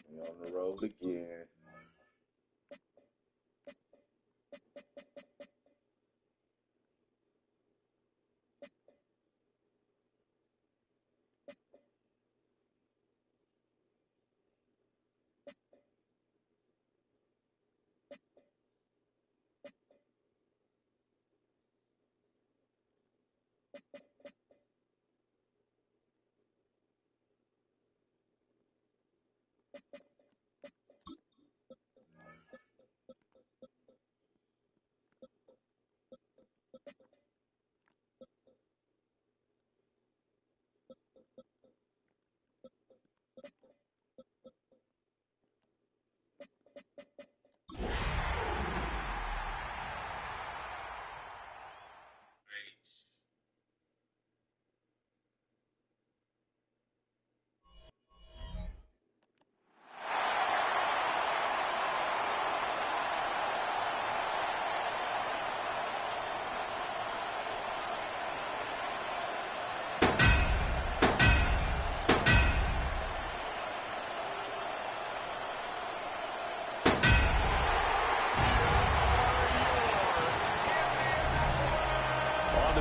We on the road again.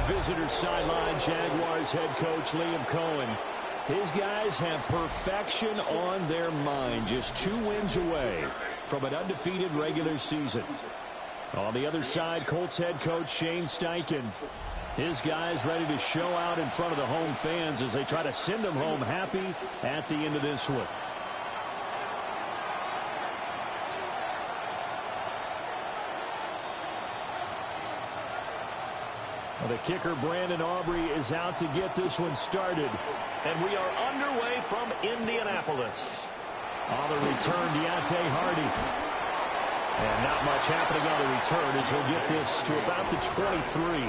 visitor sideline, Jaguars head coach Liam Cohen. His guys have perfection on their mind, just 2 wins away from an undefeated regular season. On the other side, Colts head coach Shane Steichen. His guys ready to show out in front of the home fans as they try to send them home happy at the end of this one. The kicker, Brandon Aubrey, is out to get this one started. And we are underway from Indianapolis. On the return, Deontay Hardy. And not much happening on the return as he'll get this to about the 23.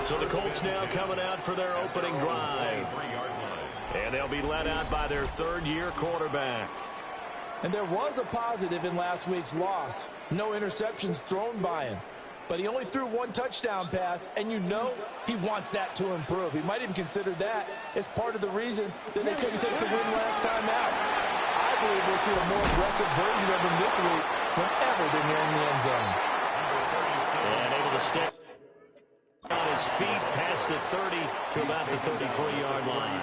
So the Colts now coming out for their opening drive. And they'll be led out by their third-year quarterback. And there was a positive in last week's loss. No interceptions thrown by him. But he only threw 1 touchdown pass, and you know he wants that to improve. He might even consider that as part of the reason that they couldn't take the win last time out. I believe we'll see a more aggressive version of him this week whenever they're nearing the end zone. And able to stay on his feet past the 30 to about the 33-yard line.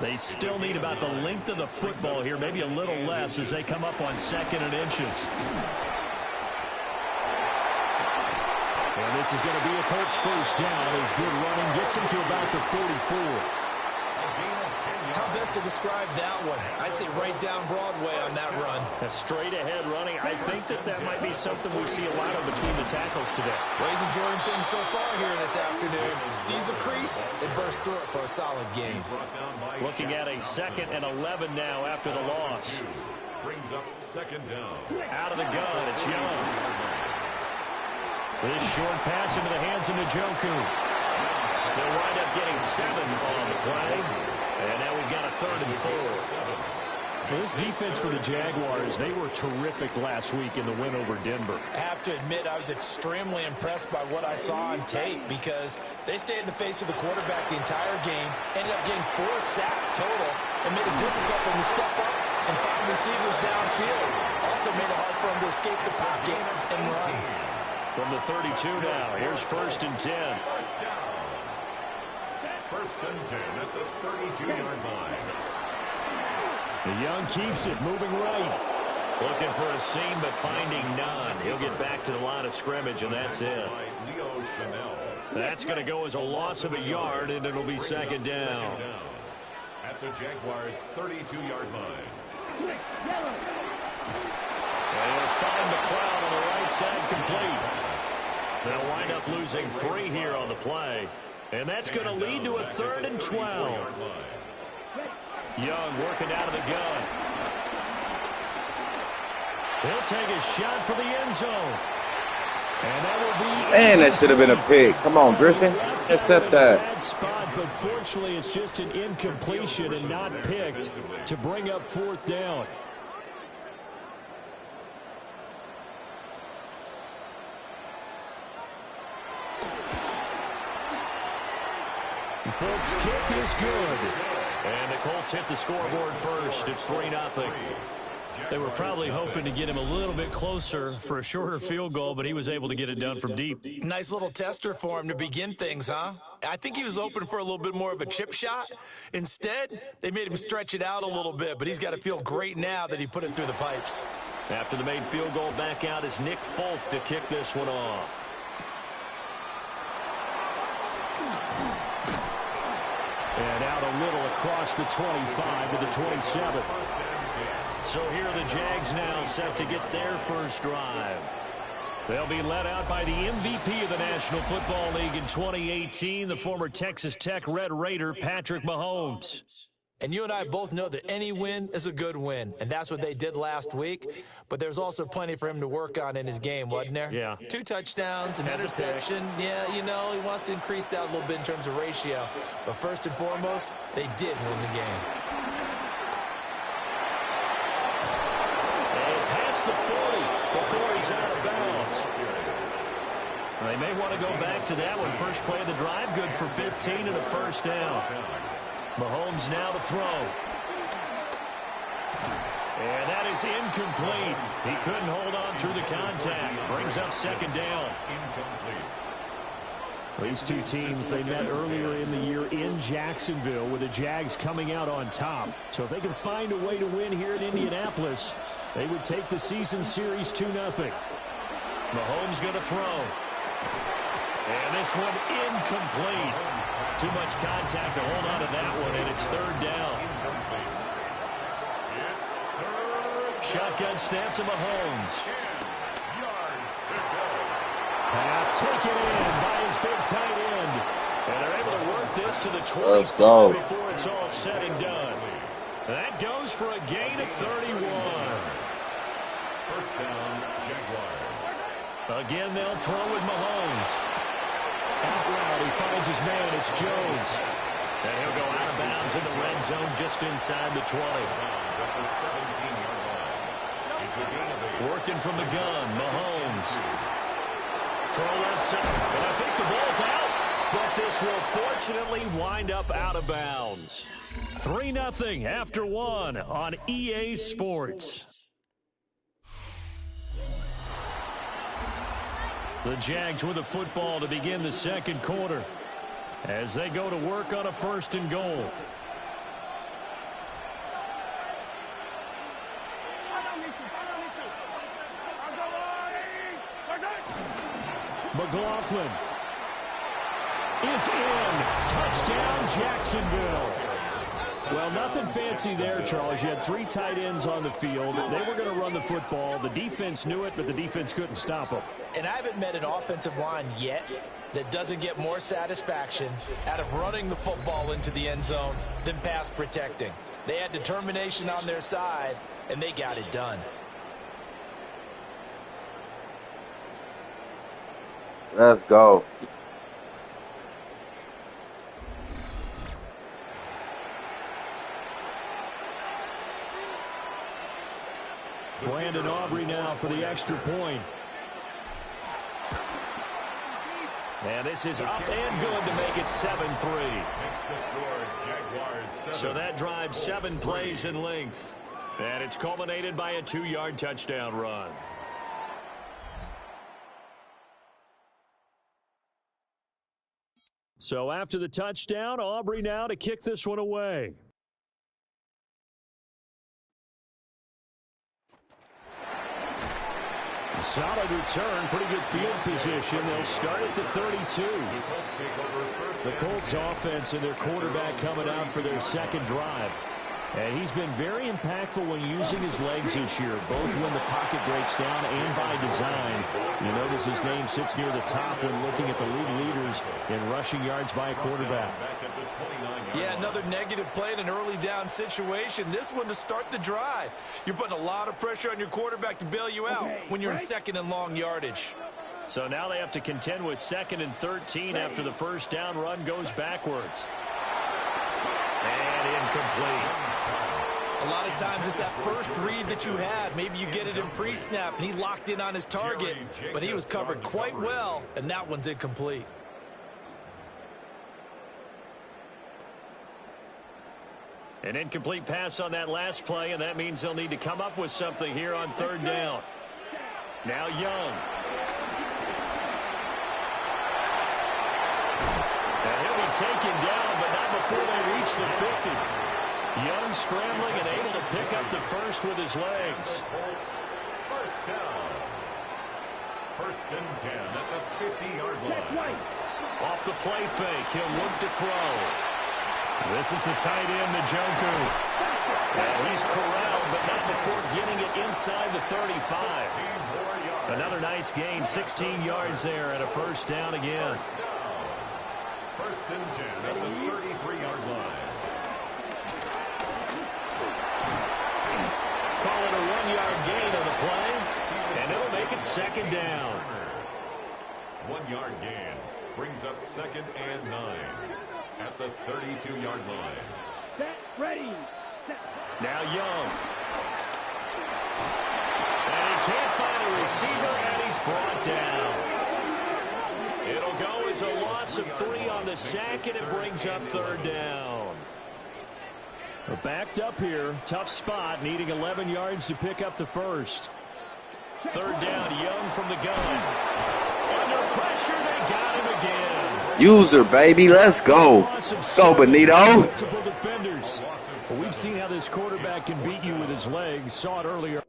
They still need about the length of the football here, maybe a little less as they come up on 2nd and inches. And this is going to be a Colts first down as good running gets him to about the 44. How best to describe that one? I'd say right down Broadway on that run. A straight ahead running. I think that might be something we see a lot of between the tackles today. Well, he's enjoying things so far here this afternoon. Sees a crease and bursts through it for a solid game. Looking at a 2nd and 11 now after the loss. Brings up 2nd down. Out of the gun, it's Young. This short pass into the hands of Njoku. They'll wind up getting 7 on the play. And now we've got a 3rd and 4. Well, this defense for the Jaguars, they were terrific last week in the win over Denver. I have to admit, I was extremely impressed by what I saw on tape because they stayed in the face of the quarterback the entire game, ended up getting 4 sacks total, and made it difficult for him to step up and find receivers downfield. Also made it hard for him to escape the pocket and run. From the 32 now, here's 1st and 10. 1st and 10 at the 32-yard line. Young keeps it, moving right. Looking for a seam, but finding none. He'll get back to the line of scrimmage, and that's it. That's going to go as a loss of a yard, and it'll be 2nd down. At the Jaguars' 32-yard line. They'll find McLeod on the right side complete. They'll wind up losing 3 here on the play. And that's going to lead to a 3rd and 12. Young working out of the gun. He'll take a shot for the end zone. And that will be... Man, that should have been a pick. Come on, Griffin. Accept that. Bad spot, but fortunately it's just an incompletion and not picked to bring up 4th down. Folks, kick is good. And the Colts hit the scoreboard first. It's 3-0. They were probably hoping to get him a little bit closer for a shorter field goal, but he was able to get it done from deep. Nice little tester for him to begin things, huh? I think he was open for a little bit more of a chip shot. Instead, they made him stretch it out a little bit, but he's got to feel great now that he put it through the pipes. After the made field goal, back out is Nick Folk to kick this one off. And out a little across the 25 to the 27. So here are the Jags now set to get their first drive. They'll be led out by the MVP of the National Football League in 2018, the former Texas Tech Red Raider, Patrick Mahomes. And you and I both know that any win is a good win, and that's what they did last week. But there's also plenty for him to work on in his game, wasn't there? Yeah. 2 touchdowns, an interception. Yeah, you know, he wants to increase that a little bit in terms of ratio. But first and foremost, they did win the game. And past the 40 before he's out of bounds. They may want to go back to that one. First play of the drive, good for 15 and a first down. Mahomes now to throw. And that is incomplete. He couldn't hold on through the contact. Brings up 2nd down. These two teams, they met earlier in the year in Jacksonville with the Jags coming out on top. So if they can find a way to win here in Indianapolis, they would take the season series 2-0. Mahomes going to throw. And this one incomplete. Too much contact to hold on to that one, and it's third down. Shotgun snap to Mahomes. Pass taken in by his big tight end. And they're able to work this to the 25 before it's all said and done. That goes for a gain of 31. First down, Jaguars. Again, they'll throw with Mahomes. Out route, he finds his man. It's Jones. And he'll go out of bounds in the red zone just inside the 20. At the 17-yard line. It's a gain of 8. Working from the gun, Mahomes. Throw left side, and I think the ball's out, but this will fortunately wind up out of bounds. 3-0 after 1 on EA Sports. The Jags with the football to begin the second quarter as they go to work on a 1st and goal. McLaughlin is in. Touchdown, Jacksonville. Well, nothing fancy there, Charles. You had 3 tight ends on the field. They were going to run the football. The defense knew it, but the defense couldn't stop them. And I haven't met an offensive line yet that doesn't get more satisfaction out of running the football into the end zone than pass protecting. They had determination on their side, and they got it done. Let's go. Brandon Aubrey now for the extra point. And this is up and good to make it 7-3. Makes the score Jaguars 7. So that drives 7 plays in length. And it's culminated by a 2-yard touchdown run. So after the touchdown, Aubrey now to kick this one away. Solid return, pretty good field position. They'll start at the 32. The Colts offense and their quarterback coming out for their second drive. And he's been very impactful when using his legs this year, both when the pocket breaks down and by design. You notice his name sits near the top when looking at the league leaders in rushing yards by a quarterback. Yeah, another negative play in an early down situation. This one to start the drive. You're putting a lot of pressure on your quarterback to bail you out when you're in second and long yardage. So now they have to contend with 2nd and 13 after the first down run goes backwards. And incomplete. A lot of times it's that first read that you had. Maybe you get it in pre-snap, and he locked in on his target, but he was covered quite well, and that one's incomplete. An incomplete pass on that last play, and that means they'll need to come up with something here on 3rd down. Now Young. And he'll be taken down, but not before they reach the 50. Young scrambling and able to pick up the first with his legs. First down. 1st and 10 at the 50-yard line. Off the play fake, he'll look to throw. This is the tight end, Njoku. And he's corralled, but not before getting it inside the 35. Another nice gain, 16 yards there, and a first down again. 1st and 10 at the 33-yard line. Call it a 1-yard gain on the play, and it'll make it 2nd down. 1-yard gain brings up 2nd and 9 at the 32-yard line. Set, ready. Now Young. And he can't find a receiver, and he's brought down. It'll go as a loss of 3 on the sack, and it brings up 3rd down. We're backed up here. Tough spot, needing 11 yards to pick up the first. 3rd down, Young from the gun. Under pressure, they got him again. User, baby. Let's go. Let's go, Benito. Defenders. Well, we've seen how this quarterback can beat you with his legs. Saw it earlier.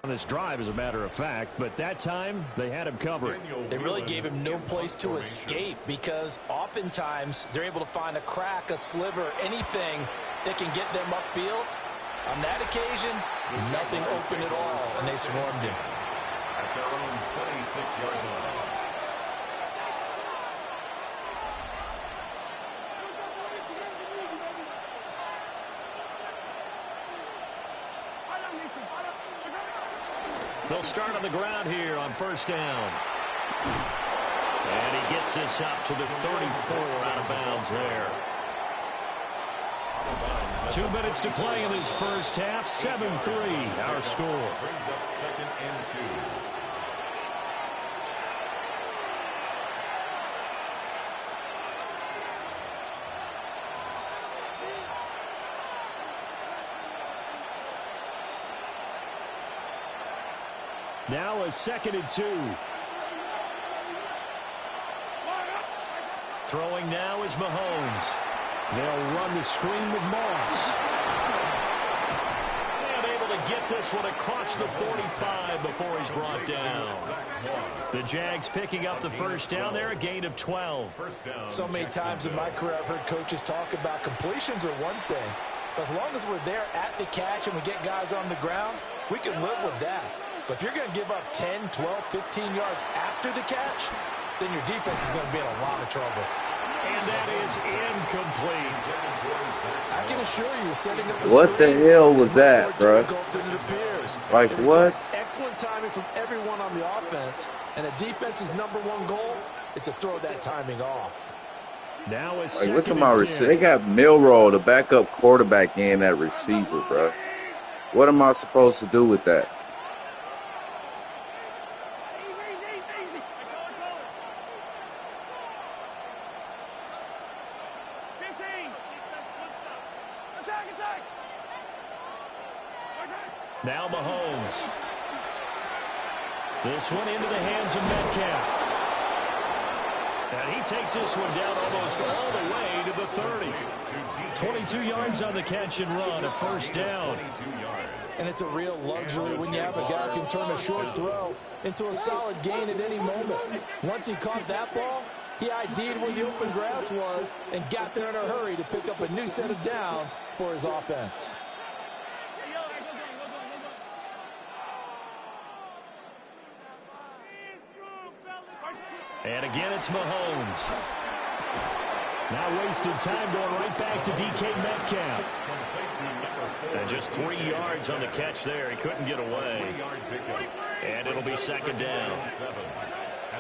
On this drive, as a matter of fact, but that time they had him covered. They really gave him no place to escape because oftentimes they're able to find a crack, a sliver, anything that can get them upfield. On that occasion, nothing open at all, and they swarmed him. At their own 26-yard line. They'll start on the ground here on first down. And he gets this up to the 34 out of bounds there. 2 minutes to play in this first half. 7-3 our score. Brings up 2nd and 2. Now a 2nd and 2. Throwing now is Mahomes. They'll run the screen with Moss. And able to get this one across the 45 before he's brought down. The Jags picking up the first down there, a gain of 12. So many times in my career I've heard coaches talk about completions are one thing. But as long as we're there at the catch and we get guys on the ground, we can live with that. But if you're going to give up 10, 12, 15 yards after the catch, then your defense is going to be in a lot of trouble. And that is incomplete. I can assure you, setting up What the hell was that, bro? Like what? Excellent timing from everyone on the offense, and the defense's #1 goal is to throw that timing off. Now it's like, look at my receiver. They got Milroe, the backup quarterback, in that receiver, bro. What am I supposed to do with that? Now Mahomes. This one into the hands of Metcalf. And he takes this one down almost all the way to the 30. 22 yards on the catch and run, a first down. And it's a real luxury when you have a guy who can turn a short throw into a solid gain at any moment. Once he caught that ball, he ID'd where the open grass was and got there in a hurry to pick up a new set of downs for his offense. And again, it's Mahomes. Now wasted time going right back to DK Metcalf. And just 3 yards on the catch there. He couldn't get away. And it'll be second down.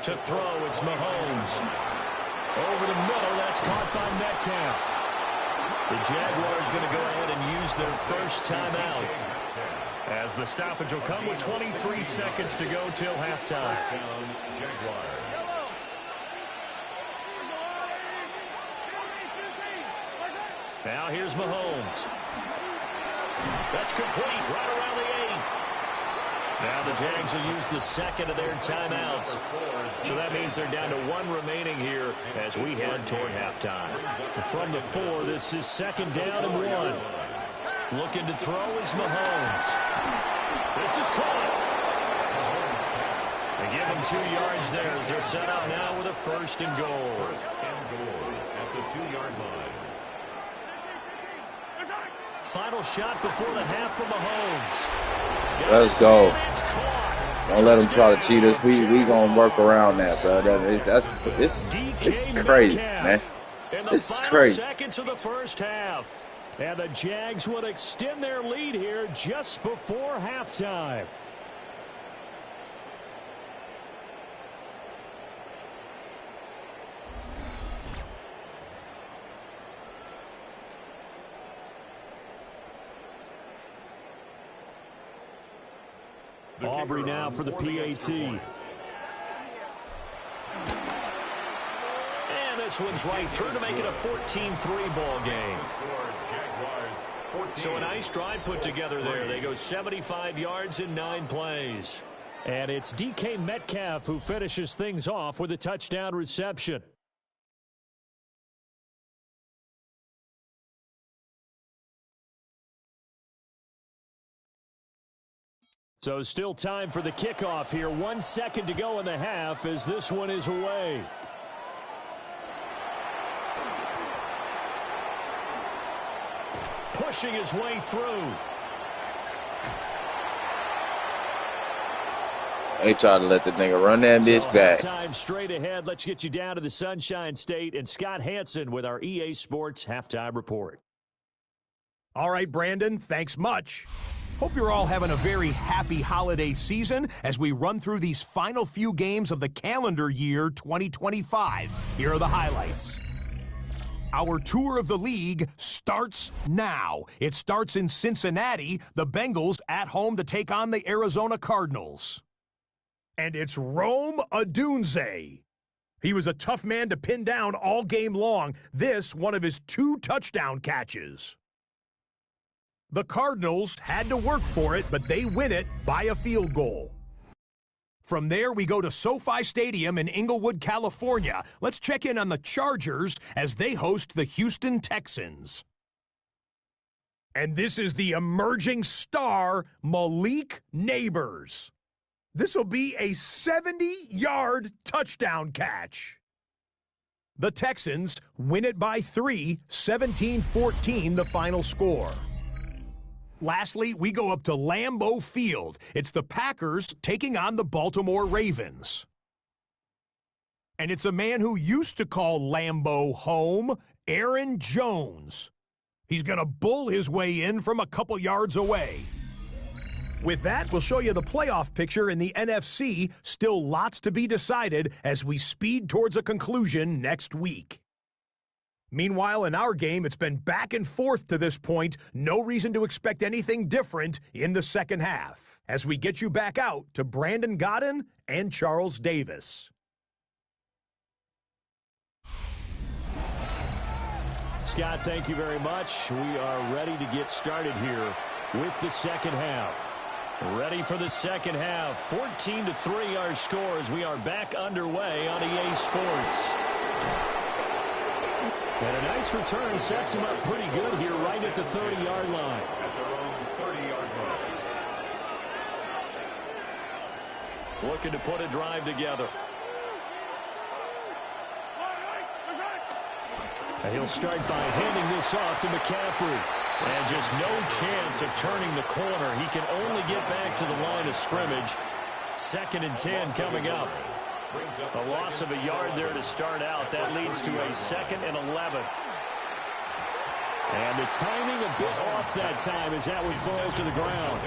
To throw, it's Mahomes. Over the middle, that's caught by Metcalf. The Jaguars going to go ahead and use their first timeout, as the stoppage will come with 23 seconds to go till halftime. Now here's Mahomes. That's complete right around the 8. Now the Jags will use the second of their timeouts. So that means they're down to 1 remaining here as we head toward halftime. From the 4, this is second down and 1. Looking to throw is Mahomes. This is caught. They give him 2 yards there as they're set up now with a first and goal. First and goal at the 2-yard line. Final shot before the half from Mahomes. Let's go. Don't let them try to cheat us. We gonna work around that, bro. This is crazy, man. This is crazy. Seconds of the first half, and the Jags would extend their lead here just before halftime. Aubrey now for the PAT. And this one's right through to make it a 14-3 ball game. So a nice drive put together there. They go 75 yards in 9 plays. And it's DK Metcalf who finishes things off with a touchdown reception. So still time for the kickoff here. 1 second to go in the half as this one is away. Pushing his way through. They try to let the nigga run that bitch back. Time straight ahead. Let's get you down to the Sunshine State and Scott Hansen with our EA Sports Halftime Report. All right, Brandon, thanks much. Hope you're all having a very happy holiday season as we run through these final few games of the calendar year 2025. Here are the highlights. Our tour of the league starts now. It starts in Cincinnati, the Bengals at home to take on the Arizona Cardinals. And it's Rome Odunze. He was a tough man to pin down all game long. This, one of his 2 touchdown catches. The Cardinals had to work for it, but they win it by a field goal. From there, we go to SoFi Stadium in Inglewood, California. Let's check in on the Chargers as they host the Houston Texans. And this is the emerging star, Malik Neighbors. This will be a 70-yard touchdown catch. The Texans win it by 3, 17-14 the final score. Lastly, we go up to Lambeau Field. It's the Packers taking on the Baltimore Ravens. And it's a man who used to call Lambeau home, Aaron Jones. He's going to bull his way in from a couple yards away. With that, we'll show you the playoff picture in the NFC. Still lots to be decided as we speed towards a conclusion next week. Meanwhile, in our game, it's been back and forth to this point. No reason to expect anything different in the second half. As we get you back out to Brandon Godden and Charles Davis. Scott, thank you very much. We are ready to get started here with the second half. Ready for the second half. 14-3 our score as we are back underway on EA Sports. And a nice return sets him up pretty good here right at the 30-yard line. At their own 30-yard line. Looking to put a drive together. And he'll start by handing this off to McCaffrey. And just no chance of turning the corner. He can only get back to the line of scrimmage. 2nd and 10 coming up. A loss of a yard there to start out. That leads to a 2nd and 11. And the timing a bit off that time as that one falls to the ground.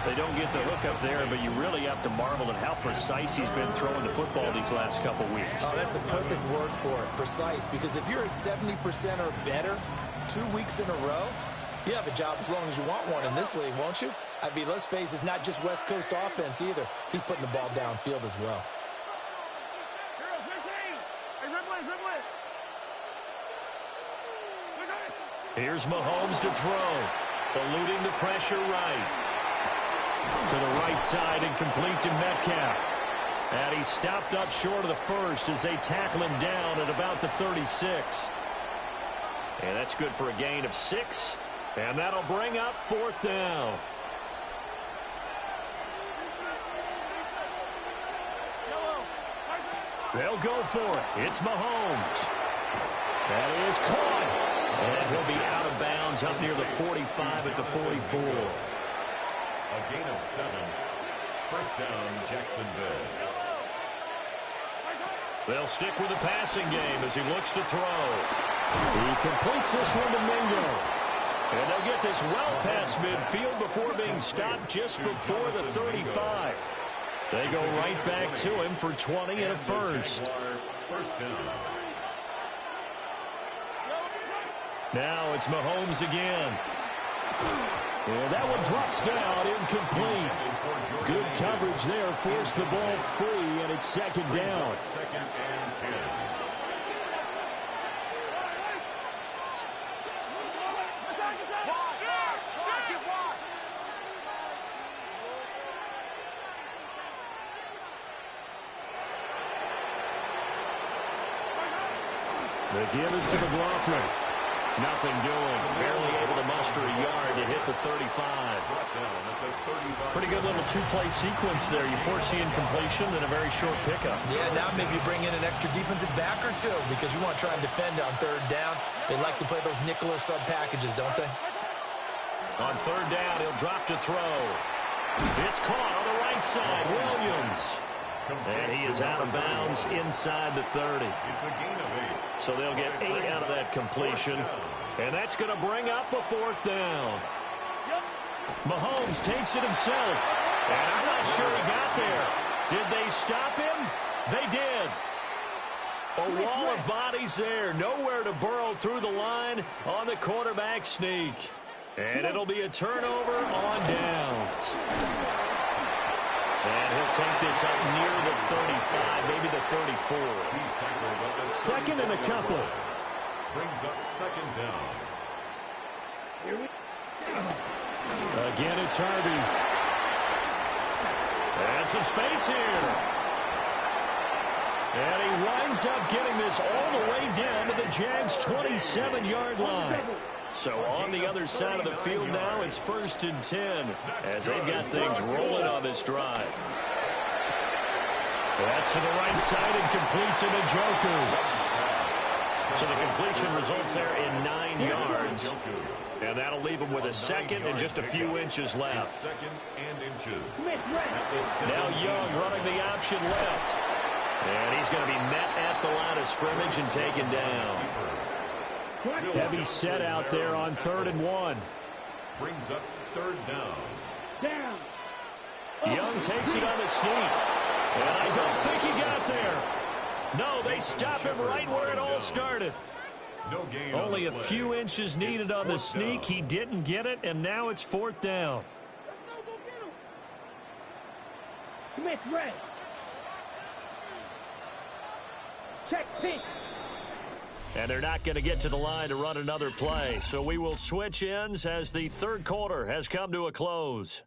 They don't get the hook up there, but you really have to marvel at how precise he's been throwing the football these last couple weeks. Oh, that's the perfect word for it, precise. Because if you're at 70% or better 2 weeks in a row, you have a job as long as you want one in this league, won't you? I mean, let's face it, it's not just West Coast offense either. He's putting the ball downfield as well. Here's Mahomes to throw. Eluding the pressure right. To the right side and complete to Metcalf. And he stopped up short of the first as they tackle him down at about the 36. And that's good for a gain of 6. And that'll bring up 4th down. They'll go for it. It's Mahomes. That is caught. And he'll be out of bounds up near the 45 at the 44. A gain of 7. First down, Jacksonville. They'll stick with the passing game as he looks to throw. He completes this one to Mingo. And they'll get this well past midfield before being stopped just before the 35. They go right back to him for 20 and a first. First down. Now it's Mahomes again. And that one drops down, incomplete. Good coverage there, forced the ball free, and it's second down. Second and 10. The give is to McLaughlin. Nothing doing. Barely able to muster a yard to hit the 35. Pretty good little two-play sequence there. You force the incompletion, then a very short pickup. Yeah, now maybe you bring in an extra defensive back or two because you want to try and defend on third down. They like to play those nickel or sub packages, don't they? On third down, he'll drop to throw. It's caught on the right side. Williams. And he is out of bounds inside the 30. It's a gain of 8. So they'll get 8 out of that completion. And that's going to bring up a fourth down. Mahomes takes it himself. And I'm not sure he got there. Did they stop him? They did. A wall of bodies there. Nowhere to burrow through the line on the quarterback sneak. And it'll be a turnover on downs. And he'll take this up near the 35, maybe the 34. Second and a couple. Brings up second down. Again, it's Harvey. And some space here. And he winds up getting this all the way down to the Jags' 27-yard line. So on the other side of the field now, it's 1st and 10 as they've got things rolling on this drive. That's to the right side and complete to Njoku. So the completion results there in 9 yards. And that'll leave him with a second and just a few inches left. Second and inches. Now Young running the option left. And he's going to be met at the line of scrimmage and taken down. Heavy set out there on 3rd and 1. Brings up third down. Young takes it on the sneak. And I don't think he got there. No, they stop him right where it all started. No gain. Only a few inches needed on the sneak. He didn't get it, and now it's 4th down. Smith red. Check pitch. And they're not going to get to the line to run another play. So we will switch ends as the third quarter has come to a close.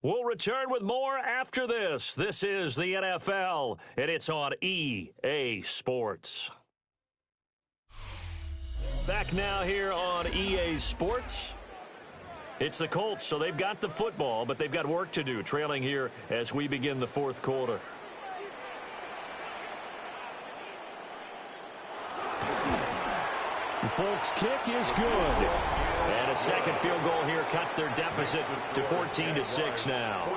We'll return with more after this. This is the NFL, and it's on EA Sports. Back now here on EA Sports. It's the Colts, so they've got the football, but they've got work to do, trailing here as we begin the fourth quarter. The Folks kick is good. And a second field goal here cuts their deficit to 14-6 now.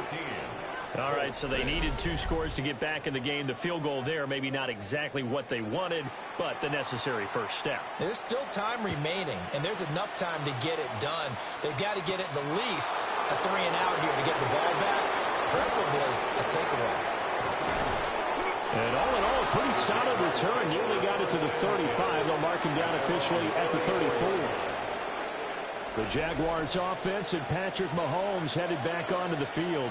All right, so they needed 2 scores to get back in the game. The field goal there, maybe not exactly what they wanted, but the necessary first step. There's still time remaining, and there's enough time to get it done. They've got to get it the least a 3 and out here to get the ball back, preferably a takeaway. And all in all, a pretty solid return. Nearly got it to the 35. They'll mark him down officially at the 34. The Jaguars offense and Patrick Mahomes headed back onto the field.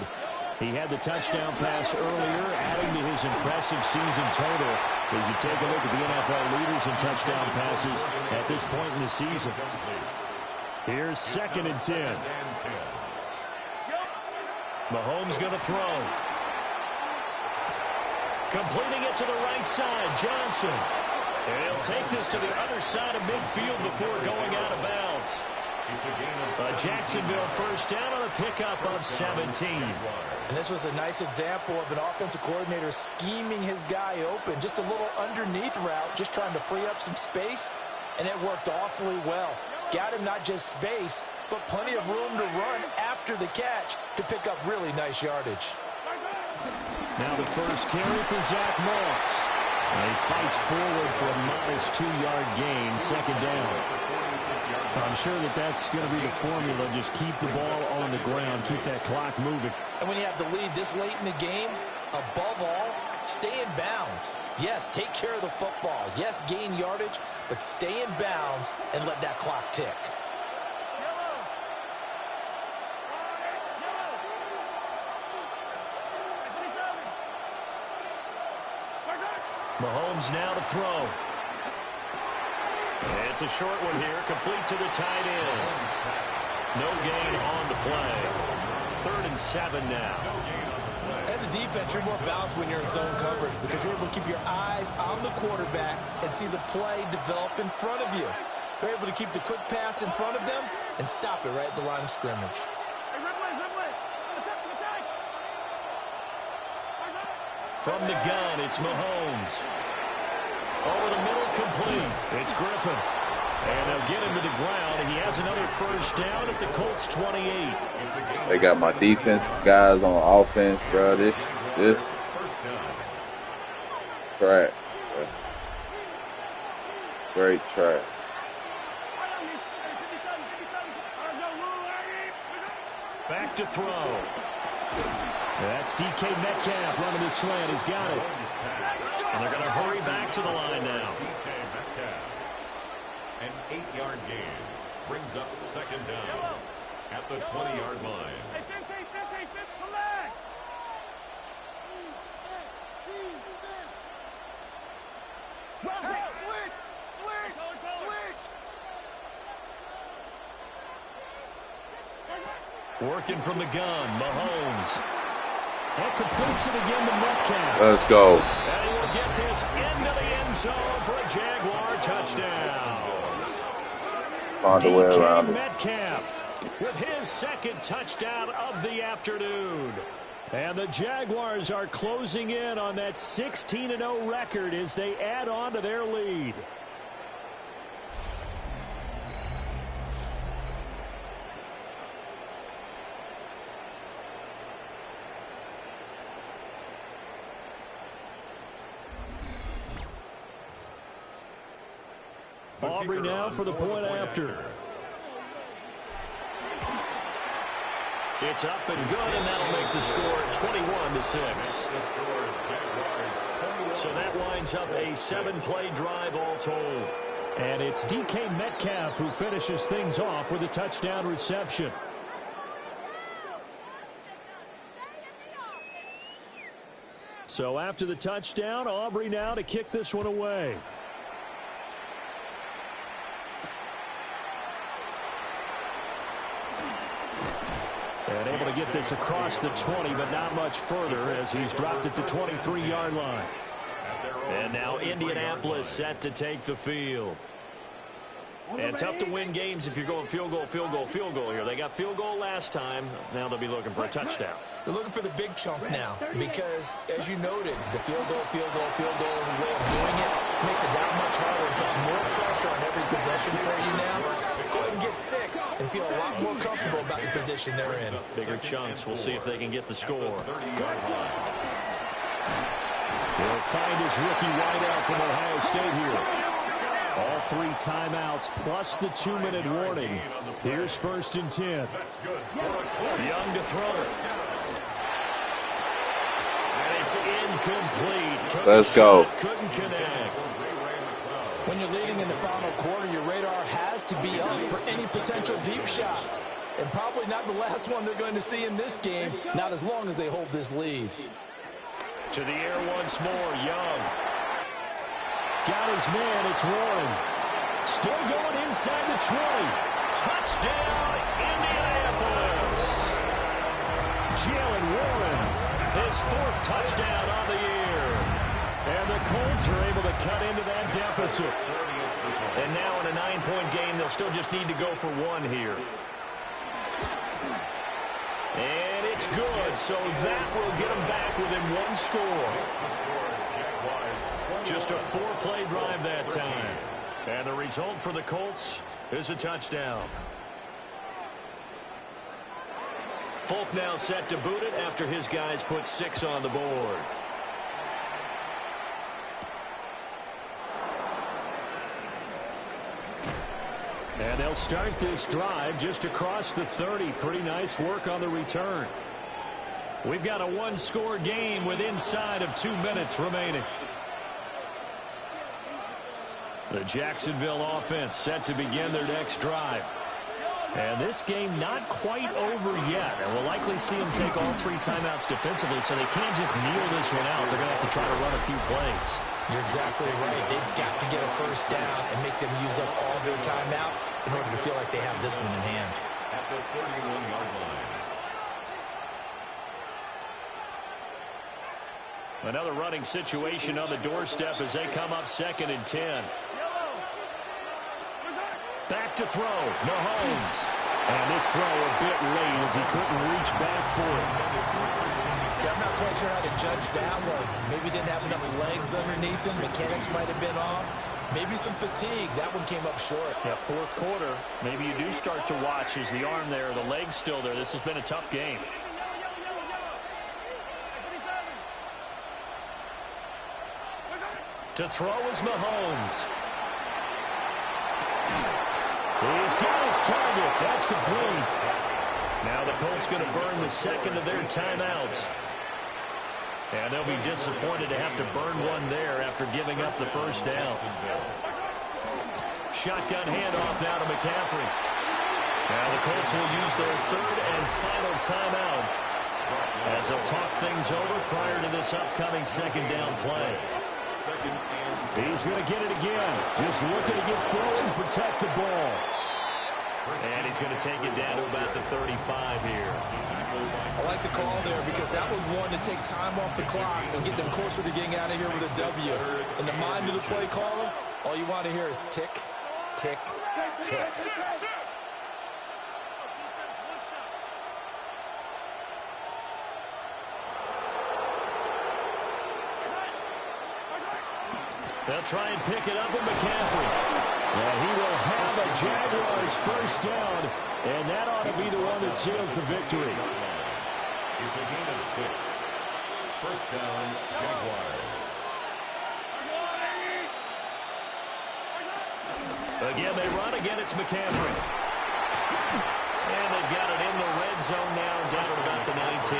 He had the touchdown pass earlier, adding to his impressive season total as you take a look at the NFL leaders in touchdown passes at this point in the season. Here's 2nd and 10. Mahomes going to throw. Completing it to the right side, Johnson. And he'll take this to the other side of midfield before going out of bounds. A Jacksonville first down on a pickup of 17. And this was a nice example of an offensive coordinator scheming his guy open. Just a little underneath route, just trying to free up some space, and it worked awfully well. Got him not just space, but plenty of room to run after the catch to pick up really nice yardage. Now the first carry for Zach Moss. And he fights forward for a modest 2-yard gain, 2nd down. I'm sure that that's going to be the formula. Just keep the ball on the ground, keep that clock moving. And when you have the lead this late in the game, above all, stay in bounds. Yes, take care of the football. Yes, gain yardage, but stay in bounds and let that clock tick. Mahomes now to throw. It's a short one here, complete to the tight end. No gain on the play. 3rd and 7 now. As a defense, you're more balanced when you're in zone coverage because you're able to keep your eyes on the quarterback and see the play develop in front of you. You're able to keep the quick pass in front of them and stop it right at the line of scrimmage. From the gun, it's Mahomes. Over the middle, complete. It's Griffin. And they'll get him to the ground, and he has another first down at the Colts 28. They got my defense guys on offense, bro. This track. Bro. Straight track. Back to throw. That's DK Metcalf running the slant. He's got it. And they're going to hurry back to the line now. An 8-yard gain brings up 2nd down at the 20-yard line. Working from the gun, Mahomes. And completes it again to Metcalf. Let's go. And he will get this into the end zone for a Jaguar touchdown. Find a way around it. Metcalf with his 2nd touchdown of the afternoon. And the Jaguars are closing in on that 16-0 record as they add on to their lead. Aubrey now for the point after. It's up and good, and that'll make the score 21-6. So that winds up a 7-play drive all told. And it's DK Metcalf who finishes things off with a touchdown reception. So after the touchdown, Aubrey now to kick this one away. And able to get this across the 20, but not much further as he's dropped it to 23-yard line. And now Indianapolis set to take the field. And tough to win games if you're going field goal, field goal, field goal here. They got field goal last time. Now they'll be looking for a touchdown. They're looking for the big chunk now because, as you noted, the field goal way of doing it makes it that much harder and puts more pressure on every possession for you now. Go ahead and get 6 and feel a lot more comfortable about the position they're in. Bigger chunks. We'll see if they can get the score. He'll find his rookie wideout from Ohio State here. All 3 timeouts plus the 2-minute warning. Here's 1st and 10. Young to throw. And it's incomplete. Let's go. Couldn't connect. When you're leading in the final quarter, your radar has to be up for any potential deep shots. And probably not the last one they're going to see in this game, not as long as they hold this lead. To the air once more, Young. Got his man, it's Warren. Still going inside the 20. Touchdown, Indianapolis. Jalen Warren, his 4th touchdown on the year. And the Colts are able to cut into that deficit. And now in a 9-point game, they'll still just need to go for 1 here. And it's good, so that will get them back within 1 score. Just a 4-play drive that time. And the result for the Colts is a touchdown. Folk now set to boot it after his guys put 6 on the board. And they'll start this drive just across the 30. Pretty nice work on the return. We've got a 1-score game with inside of 2 minutes remaining. The Jacksonville offense set to begin their next drive. And this game not quite over yet. And we'll likely see them take all 3 timeouts defensively, so they can't just kneel this one out. They're going to have to try to run a few plays. You're exactly right. They've got to get a first down and make them use up all their timeouts in order to feel like they have this one in hand. At the 31-yard line. Another running situation on the doorstep as they come up 2nd and 10. Back to throw, Mahomes. And this throw a bit late as he couldn't reach back for it. Okay, I'm not quite sure how to judge that one. Maybe didn't have enough legs underneath him. Mechanics might have been off. Maybe some fatigue. That one came up short. Yeah, 4th quarter. Maybe you do start to watch as the arm there, the leg's still there. This has been a tough game. To throw is Mahomes. He's got his target. That's complete. Now the Colts going to burn the second of their timeouts. And they'll be disappointed to have to burn one there after giving up the first down. Shotgun handoff now to McCaffrey. Now the Colts will use their 3rd and final timeout as they'll talk things over prior to this upcoming 2nd down play. He's going to get it again. Just looking to get forward and protect the ball. And he's going to take it down to about the 35 here. I like the call there because that was one to take time off the clock and get them closer to getting out of here with a W. In the mind of the play caller, all you want to hear is tick, tick, tick. They'll try and pick it up with McCaffrey. And he will have a Jaguars first down, and that ought to be the one that seals the victory. It's a gain of 6. First down, Jaguars. Again, they run. Again, it's McCaffrey. And they've got it in the red zone now, down at about the 19.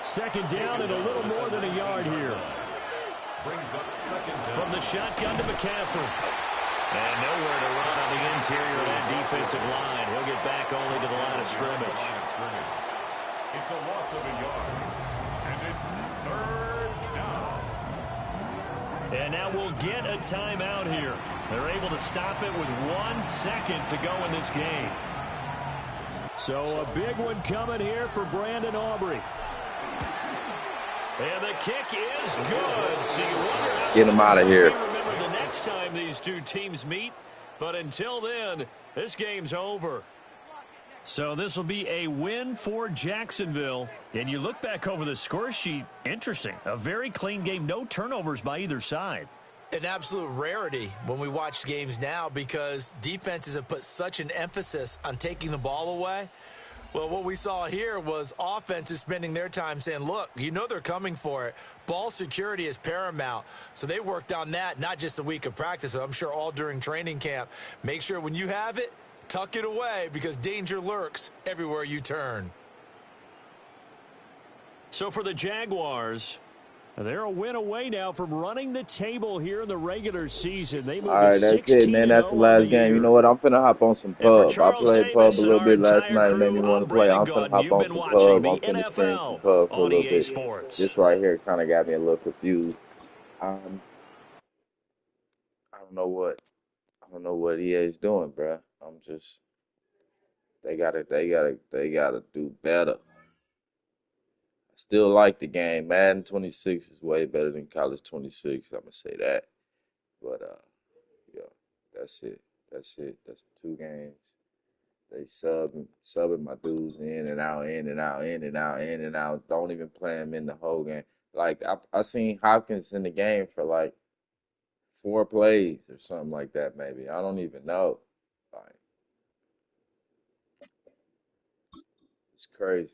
2nd down and a little more than a yard here. Brings up 2nd down. From the shotgun to McCaffrey. And nowhere to run on the interior of that defensive line. He'll get back only to the line of scrimmage. It's a loss of a yard. And it's 3rd down. And now we'll get a timeout here. They're able to stop it with 1 second to go in this game. So a big one coming here for Brandon Aubrey. And the kick is good. So you wonder how Get him out of here. remember the next time these two teams meet. But until then, this game's over. So this will be a win for Jacksonville. And you look back over the score sheet, interesting. A very clean game, no turnovers by either side. An absolute rarity when we watch games now because defenses have put such an emphasis on taking the ball away. Well, what we saw here was offenses spending their time saying, look, you know they're coming for it. Ball security is paramount. So they worked on that, not just a week of practice, but I'm sure all during training camp. Make sure when you have it, tuck it away because danger lurks everywhere you turn. So for the Jaguars, they're a win away now from running the table here in the regular season. They moved All right, that's it, man. That's the last game. You know what? I'm finna hop on some pub. I played pub a little bit last night. It made me want to play. I'm finna hop on some pub. I'm finna stream some pub for a little bit. This right here kind of got me a little confused. I don't know what EA is doing, bruh. They gotta do better. Still like the game. Madden 26 is way better than College 26. I'm gonna say that. But yeah, that's it. That's the 2 games. They subbing my dudes in and out, in and out, in and out, in and out. Don't even play them in the whole game. Like I seen Hopkins in the game for like 4 plays or something like that. Maybe I don't even know. Like it's crazy.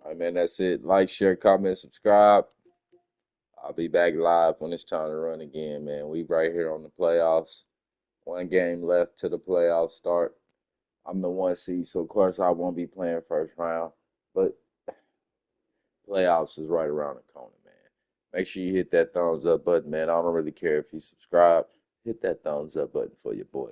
All right, man, that's it. Like, share, comment, subscribe. I'll be back live when it's time to run again, man. We right here on the playoffs. One game left to the playoffs start. I'm the 1 seed, so of course I won't be playing first round. But playoffs is right around the corner, man. Make sure you hit that thumbs up button, man. I don't really care if you subscribe. Hit that thumbs up button for your boy.